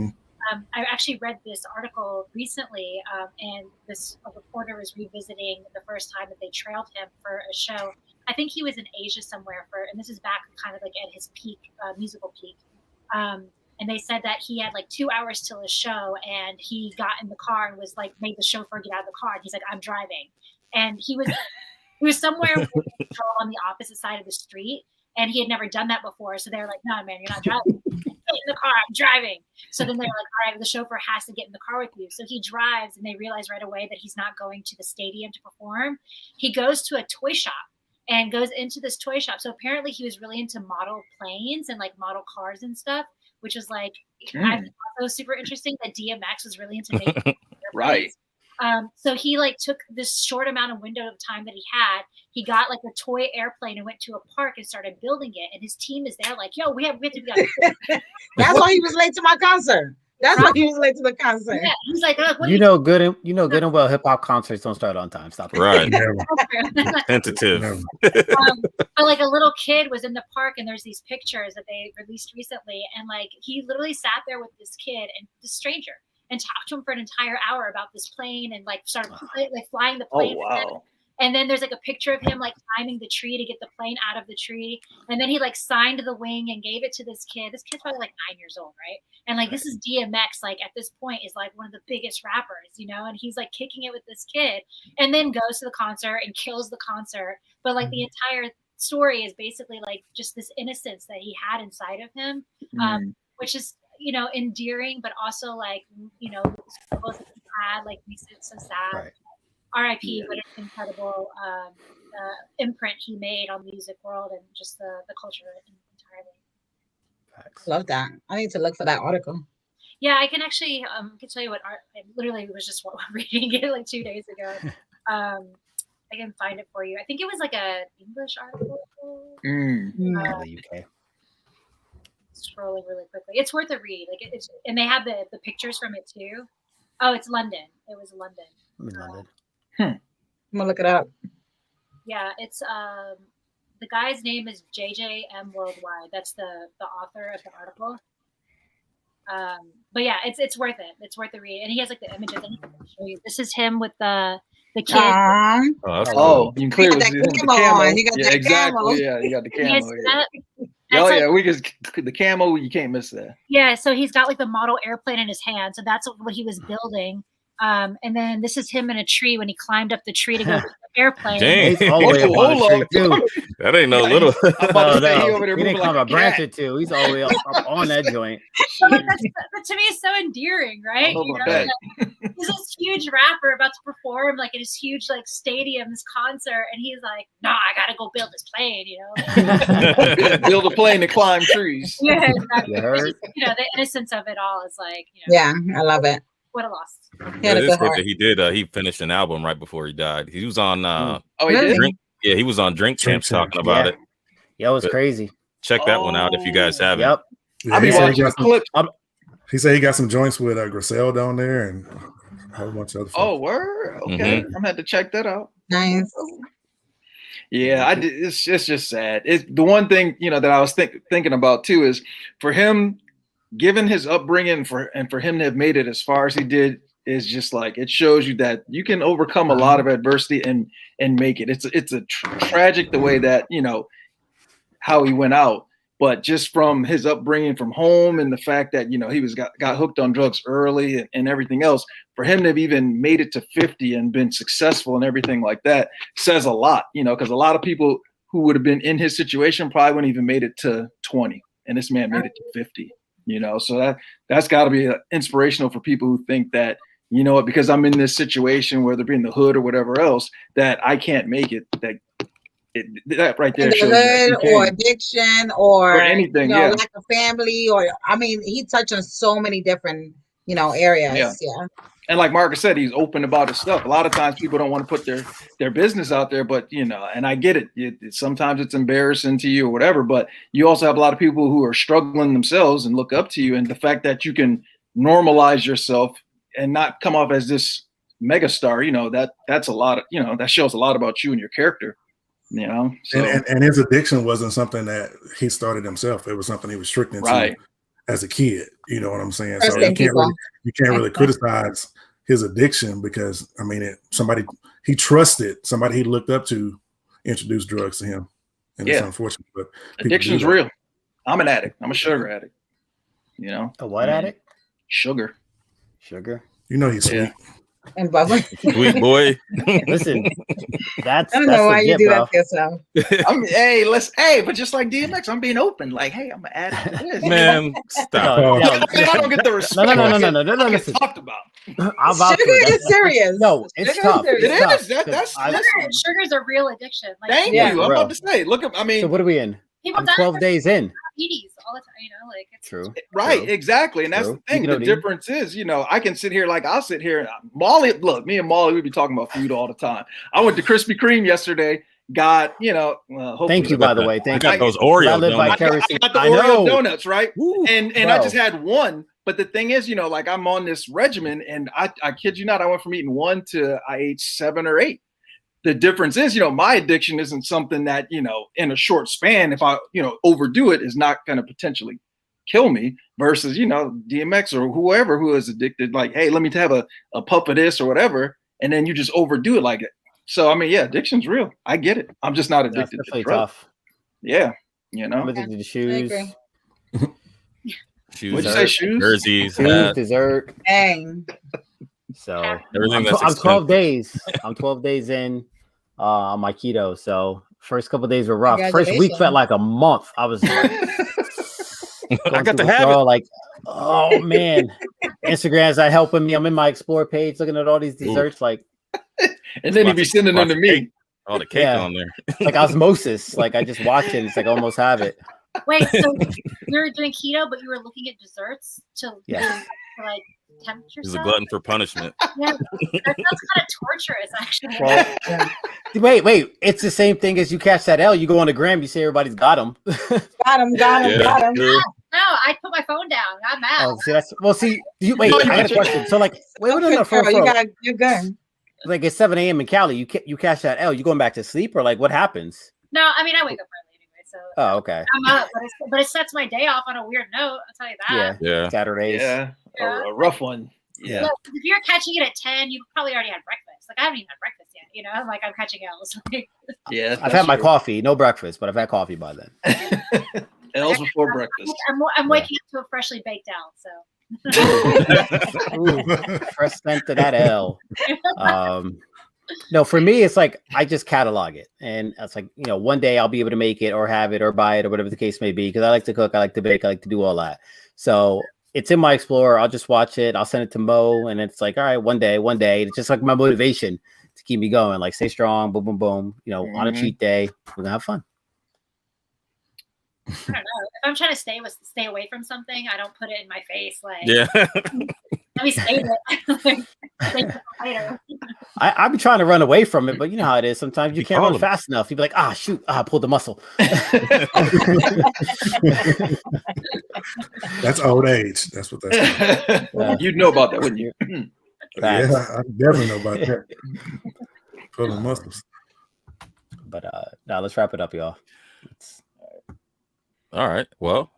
I actually read this article recently, and this reporter was revisiting the first time that they trailed him for a show. I think he was in Asia somewhere and this is back kind of like at his peak, musical peak. And they said that he had like 2 hours till his show, and he got in the car and was like, made the chauffeur get out of the car. And he's like, I'm driving. And he was somewhere on the opposite side of the street, and he had never done that before. So they were like, no, man, you're not driving. Get in the car, I'm driving. So then they're like, all right, the chauffeur has to get in the car with you. So he drives, and they realize right away that he's not going to the stadium to perform. He goes to a toy shop and goes into this toy shop. So apparently he was really into model planes and like model cars and stuff, which was like, I thought it was super interesting that DMX was really into making right. So he like took this short amount of window of time that he had. He got like a toy airplane and went to a park and started building it. And his team is there like, yo, we have to be on. That's why he was late to my concert. That's why he was late to the concert. Yeah, he's like, you know good and well, hip hop concerts don't start on time. Stop it. Right. Tentative. But like a little kid was in the park, and there's these pictures that they released recently, and like he literally sat there with this kid and this stranger and talked to him for an entire hour about this plane and like started like flying the plane. Oh, wow. And then there's like a picture of him like climbing the tree to get the plane out of the tree. And then he like signed the wing and gave it to this kid. This kid's probably like 9 years old, right? And like this is DMX, like at this point is like one of the biggest rappers, you know, and he's like kicking it with this kid and then goes to the concert and kills the concert. But like the entire story is basically like just this innocence that he had inside of him, which is, you know, endearing, but also like, you know, struggles that he had, like makes it so sad. Right. R.I.P. But it's incredible imprint he made on the music world and just the culture entirely. Love that. I need to look for that article. Yeah, I can actually I can tell you what I literally was just reading it like 2 days ago. I can find it for you. I think it was like a English article. The UK. Scrolling really quickly. It's worth a read. Like it's and they have the pictures from it too. Oh, it's London. It was London. London. I'm gonna look it up. Yeah, it's the guy's name is JJM Worldwide. That's the author of the article. But yeah, it's worth it. It's worth the read. And he has like the images. And I'll show you. This is him with the kid. Oh, you can clear with the camo. You got that exactly. camo. Yeah, you got the camo. That's Yeah, like, we just the camo. You can't miss that. Yeah, so he's got like the model airplane in his hand. So that's what he was building. And then this is him in a tree when he climbed up the tree to go to the airplane. Dang. He's all the way up on the tree, too. That ain't no little. He didn't climb a branch or two. He's all the way up on that joint. So, like, that to me is so endearing, right? You know, like, he's this huge rapper about to perform like in this huge like stadium, this concert, and he's like, "No, I gotta go build this plane," you know. Build a plane to climb trees. Yeah, exactly. Just, you know, the innocence of it all is like, you know, Yeah, I love it. what a loss. Yeah, it is good that he did. He finished an album right before he died. He was on. He did? Drink. Yeah, he was on Drink Champs talking about it. Yeah, it was crazy. Check that one out if you guys haven't. Yep. Yeah, he said he got some joints with Resale down there and a whole bunch of other folks. Oh, word. Okay, I'm gonna have to check that out. Nice. Yeah, I did. It's just sad. It's the one thing, you know, that I was thinking about too is for him, given his upbringing, for him to have made it as far as he did, is just like it shows you that you can overcome a lot of adversity and make it. It's a tragic the way that, you know, how he went out, but just from his upbringing from home and the fact that, you know, he got hooked on drugs early and everything else, for him to have even made it to 50 and been successful and everything like that says a lot, you know, because a lot of people who would have been in his situation probably wouldn't even made it to 20, and this man made it to 50. You know, so that's got to be inspirational for people who think that, you know what, because I'm in this situation, whether it be in the hood or whatever else, that I can't make it. That right there shows the hood or addiction or anything, you know, lack of family, or I mean, he touched on so many different, you know, areas. Yeah. And like Marcus said, he's open about his stuff. A lot of times people don't want to put their business out there, but, you know, and I get it. Sometimes it's embarrassing to you or whatever, but you also have a lot of people who are struggling themselves and look up to you. And the fact that you can normalize yourself and not come off as this megastar, you know, that's a lot of, you know, that shows a lot about you and your character, you know. So. And his addiction wasn't something that he started himself. It was something he was restricted to as a kid. You know what I'm saying? So you can't really criticize his addiction because, I mean, he trusted somebody he looked up to introduced drugs to him. And it's unfortunate, but addiction's real. I'm an addict. I'm a sugar addict. You know? A what addict? Sugar. You know he's sweet. And Bubba. Sweet boy. Listen, I don't know why you do that to yourself. But just like DMX, I'm being open. Like, hey, I'm an addict. Man, stop. I don't get the respect. No. Listen. Talked about. Sugar is serious. No, it's tough. It is. That's sugar's a real addiction. Like, thank you. I'm about to say. Look, I mean, so what are we in? People 12 days in. diabetes all the time, you know, like it's true. Right, exactly. And that's the thing. The difference is, you know, I can sit here like I'll sit here. Molly, look, me and Molly, we'd be talking about food all the time. I went to Krispy Kreme yesterday. Got, you know, thank you, by the way. Thank you. I got those Oreo donuts. I got the Oreo donuts, right? Woo, and I just had one. But the thing is, you know, like I'm on this regimen, and I kid you not, I went from eating one to I ate 7 or 8. The difference is, you know, my addiction isn't something that, you know, in a short span, if I, you know, overdo it, is not going to potentially kill me versus, you know, DMX or whoever who is addicted, like, hey, let me have a puff of this or whatever. And then you just overdo it like So I mean, yeah, addiction's real. I get it. I'm just not addicted to drugs. Tough. Yeah, you know. I'm addicted to shoes. Shoes, What'd you say? Shoes, jerseys, shoes, dessert. Dang. So everything I'm 12 days. I'm 12 days in on my keto. So first couple of days were rough. First week felt like a month. I was like, I got the habit. Like, oh man, Instagram's not helping me. I'm in my explore page looking at all these desserts, like, and then he'd be sending them to me. All the cake on there, like osmosis. Like I just watch it. It's like I almost have it. Wait, so you were doing keto, but you were looking at desserts to like tempt yourself? He's a glutton for punishment. Yeah, that sounds kind of torturous, actually. Well, wait. It's the same thing as you catch that L. You go on the gram, you say everybody's got him. Got him. No, I put my phone down. I'm out. Oh, see, I got a question. So, like, wait, You're good. Like, it's 7 a.m. in Cali. You catch that L. You going back to sleep, or like, what happens? No, I mean, I wake up early anyway, so. Oh, okay. I'm up, but it sets my day off on a weird note. I'll tell you that. Yeah. Saturdays. Yeah. A rough one. Yeah. So if you're catching it at 10, you probably already had breakfast. Like I haven't even had breakfast yet. You know, I'm catching L's. Yeah. I've had my coffee, no breakfast, but I've had coffee by then. L's before breakfast. I'm waking up to a freshly baked L. So. Ooh, fresh scent to that L. No, for me, it's like I just catalog it, and it's like, you know, one day I'll be able to make it or have it or buy it or whatever the case may be, because I like to cook, I like to bake, I like to do all that. So it's in my Explorer. I'll just watch it. I'll send it to Mo, and it's like, all right, one day. It's just like my motivation to keep me going. Like, stay strong, boom, boom, boom. You know, on a cheat day, we're gonna have fun. I don't know. If I'm trying to stay away from something, I don't put it in my face. Like, yeah. Let me save it. I've been trying to run away from it, but you know how it is. Sometimes you can't run fast enough. You'd be like, shoot, I pulled the muscle. That's old age. That's what that's. You'd know about that, wouldn't you? Yeah, I definitely know about that. Pulling muscles. But now let's wrap it up, y'all. All right. Well,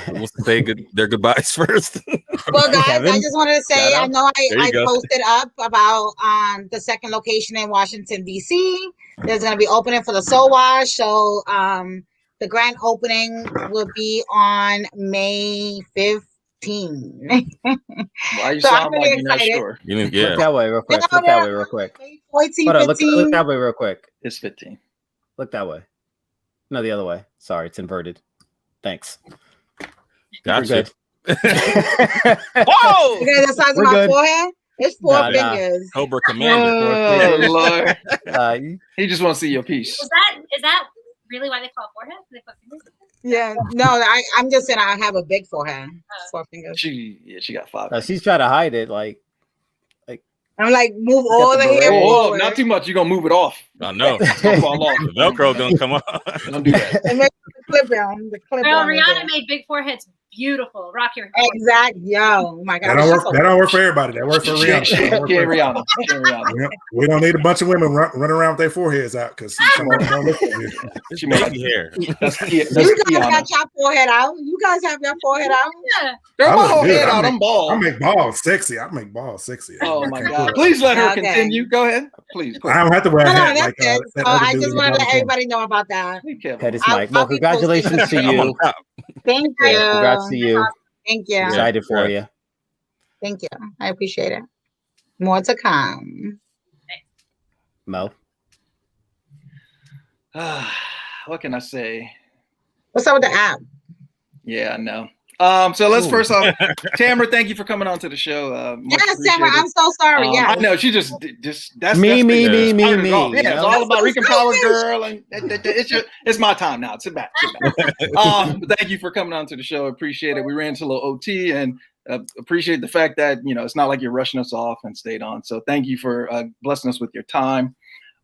we'll say their goodbyes first. Well, guys, Kevin, I just wanted to say, I know I go. posted up about the second location in Washington, D.C. There's going to be opening for the Soul Wash. So the grand opening will be on May 15th. Why you So sound I'm really like you're not excited. sure? Look that way real quick. No, Look that way real quick. 14, Hold on, look 15. that way real quick. It's 15. Look that way. No, the other way. Sorry, it's inverted. Thanks. Gotcha. Whoa! You guys, the size of my forehead? It's four fingers. Cobra Commander. Oh, Lord. He just wants to see your piece. Is that really why they call it forehead? They put fingers? Yeah. No, I'm just saying I have a big forehead. 4 fingers. She got 5. She's trying to hide it, like. I'm like, move all the hair forward. Not too much. You're gonna move it off. I know. It's gonna fall off. The Velcro gonna come off. Don't do that. And make the clip on. Girl, Rihanna made big foreheads beautiful. Rock your hair. Exactly. Yo, oh my God. That don't work for everybody. That works for Rihanna. Rihanna. We don't need a bunch of women running around with their foreheads out because don't look good. She made hair. You guys got your forehead out. You guys have your forehead out. Yeah. Girl, my whole head out. I'm bald. I make balls sexy. Oh my God. Please let her continue. Go ahead. Please. I don't have to wear a hat. Like, I just want to let everybody know about that. That is Mike. Well, congratulations to you. Thank you. Congrats to you. Thank you. Excited for you. Thank you. I appreciate it. More to come. Mo. What can I say? What's up with the app? Yeah, I know. So let's first off, Tamara, thank you for coming on to the show. Yes, Tamara, I'm so sorry. Yeah, I know she just that's me. Yeah, it's all about Rican Power Girl, and it's my time now. Sit back. But thank you for coming on to the show. Appreciate it. We ran into a little OT, and appreciate the fact that it's not like you're rushing us off and stayed on. So thank you for blessing us with your time.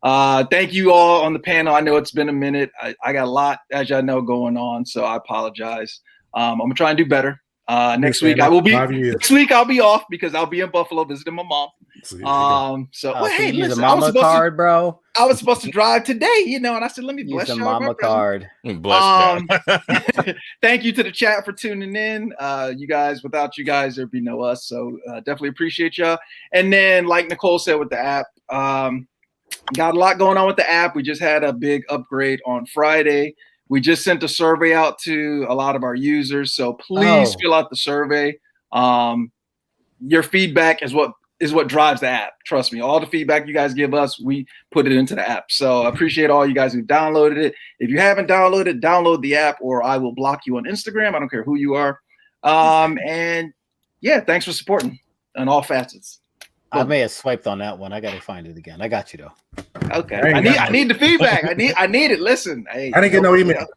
Thank you all on the panel. I know it's been a minute. I got a lot, as y'all know, going on, so I apologize. I'm gonna try and do better. Next week I'll be off because I'll be in Buffalo visiting my mom. Hey, listen, mama card, bro. I was supposed to drive today, and I said, let me bless you. Mama card. Thank you to the chat for tuning in. You guys, without you guys, there'd be no us. So definitely appreciate y'all. And then, like Nicole said with the app, got a lot going on with the app. We just had a big upgrade on Friday. We just sent a survey out to a lot of our users, so please fill out the survey. Your feedback is what drives the app. Trust me, all the feedback you guys give us, we put it into the app. So I appreciate all you guys who downloaded it. If you haven't downloaded, download the app, or I will block you on Instagram. I don't care who you are. And yeah, thanks for supporting on all facets. I may have swiped on that one. I got to find it again. I got you though. Okay. I need the feedback. I need it. Listen, hey, I didn't get no email.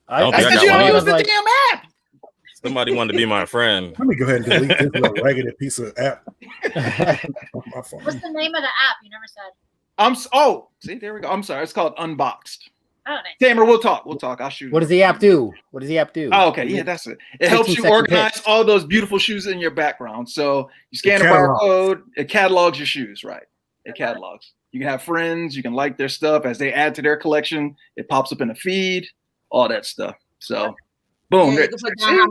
Because you don't use the damn app. Somebody wanted to be my friend. Let me go ahead and delete this little raggedy piece of app. What's the name of the app? You never said. See, there we go. I'm sorry. It's called Unboxed. Oh, nice. Tamara, we'll talk. I'll shoot. What does the app do? Oh, okay. Yeah, that's it. It helps you organize all those beautiful shoes in your background. So you scan a barcode, it catalogs your shoes, right? It catalogs. You can have friends, you can like their stuff as they add to their collection. It pops up in a feed, all that stuff. So boom. Yeah, you can put down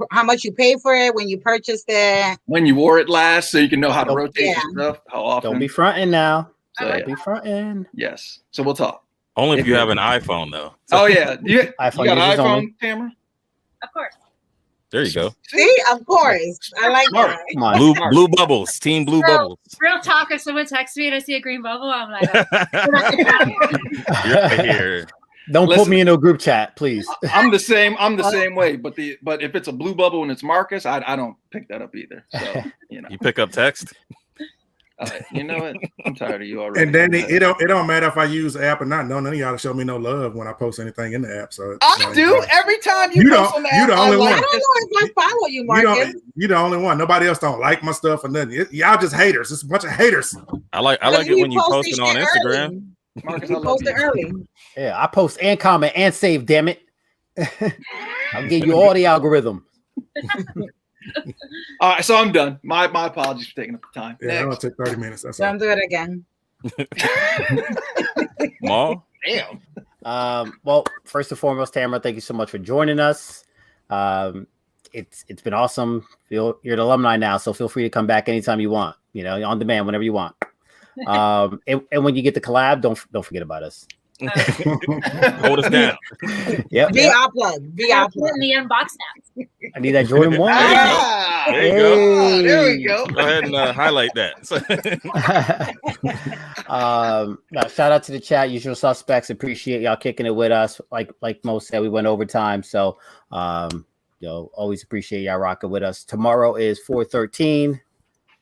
how much you pay for it when you purchased it. When you wore it last, so you can know how to rotate your stuff, how often. Don't be fronting now. So, Don't be fronting. Yes. So we'll talk. Only if you have an iPhone, though. Oh, yeah. You got an iPhone, Tamara? Of course. There you go. See, of course. I like that. Come on. Blue bubbles. Team blue bubbles. Real talk, if someone texts me and I see a green bubble, I'm like, You're right here. Don't put me in a group chat, please. I'm the same way. But if it's a blue bubble and it's Marcus, I don't pick that up either. So you pick up text. You know what? I'm tired of you already. And then it don't matter if I use the app or not. No, none of y'all show me no love when I post anything in the app. So I do every time you post on the app. You the only one. I don't know if I follow you, Marcus. You the only one. Nobody else don't like my stuff or nothing. Y'all just haters. It's a bunch of haters. I like it when you post it on Instagram. Marcus, you post it early. Yeah, I post and comment and save. Damn it! I'll give you all the algorithm. All right, so I'm done. My apologies for taking up the time. Yeah, it'll take 30 minutes. That's Don't do it again. Maul? Damn. Well, first and foremost, Tamara, thank you so much for joining us. It's been awesome. You're an alumni now, so feel free to come back anytime you want. On demand whenever you want. And when you get the collab, don't forget about us. Hold us down. Yep. Be our plug. Be our plug. In the unbox now. I need that Jordan 1. There you go. There we go. Go ahead and highlight that. Shout out to the chat, usual suspects. Appreciate y'all kicking it with us. Like Mo said, we went overtime, so always appreciate y'all rocking with us. Tomorrow is 4/13,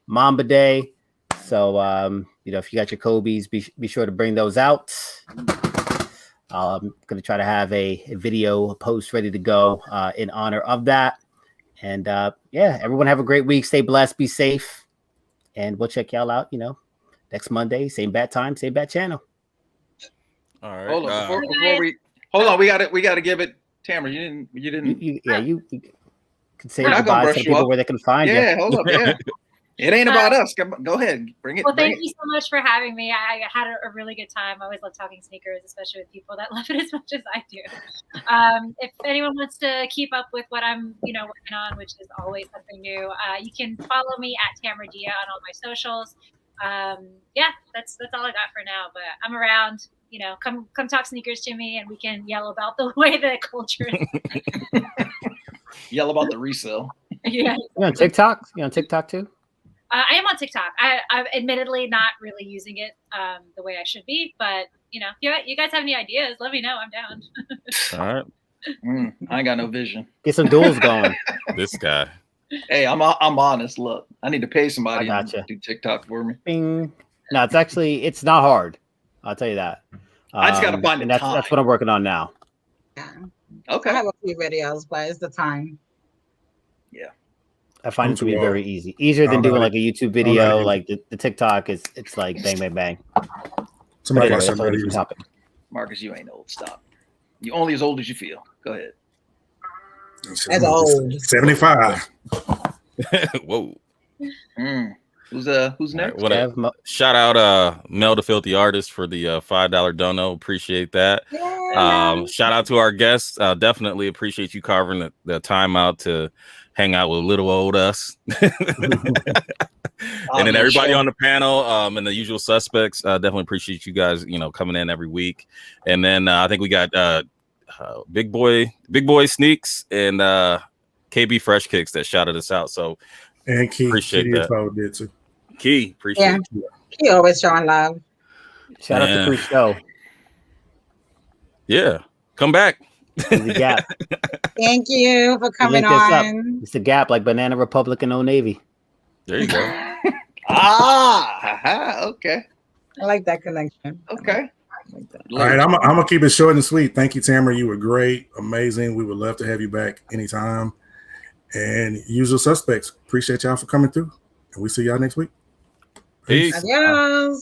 Mamba Day. So if you got your Kobe's, be sure to bring those out. I'm going to try to have a video post ready to go in honor of that. And everyone have a great week. Stay blessed, be safe. And we'll check y'all out, next Monday, same bat time, same bat channel. All right. Hold on. We got to give it, Tamara. You didn't. You can say goodbye to people where they can find you. Yeah, hold up. Yeah. It ain't about us. Go ahead. Bring it. Well, thank you so much for having me. I had a really good time. I always love talking sneakers, especially with people that love it as much as I do. If anyone wants to keep up with what I'm, working on, which is always something new, you can follow me at Tamara Dhia on all my socials. That's all I got for now. But I'm around. Come talk sneakers to me, and we can yell about the way the culture is. Yell about the resale. Yeah. You on TikTok? You on TikTok too? I am on TikTok. I'm admittedly not really using it the way I should be, but you guys have any ideas, let me know. I'm down. All right. I ain't got no vision. Get some duels going. This guy. Hey, I'm honest. Look, I need to pay somebody to do TikTok for me. Bing. No, it's not hard. I'll tell you that. I just gotta find the time. That's what I'm working on now. Yeah. Okay. I have a few videos, but it's the time. Yeah. I find it to be very easy. Easier than doing like a YouTube video. Like the TikTok it's like bang, bang, bang. Somebody got some topic. Marcus, you ain't old. Stop. You only as old as you feel. Go ahead. That's old. 75. Whoa. Who's next? Right, shout out Mel the Filthy Artist for the $5 dono. Appreciate that. Yeah. Shout out to our guests. Definitely appreciate you carving the time out to hang out with little old us. And then everybody on the panel, and the usual suspects, definitely appreciate you guys, coming in every week. And then I think we got Big Boy Sneaks and KB Fresh Kicks that shouted us out. So and Key appreciate that. Did too. Key, appreciate it. Key always showing love. Shout out to Free Show. Yeah, come back. The Gap. Thank you for coming on. It's the Gap, like Banana Republic and Old Navy. There you go. Okay. I like that connection. Okay. All right, I'm gonna keep it short and sweet. Thank you, Tamara. You were great, amazing. We would love to have you back anytime. And usual suspects, appreciate y'all for coming through. And we see y'all next week. Peace. Adios.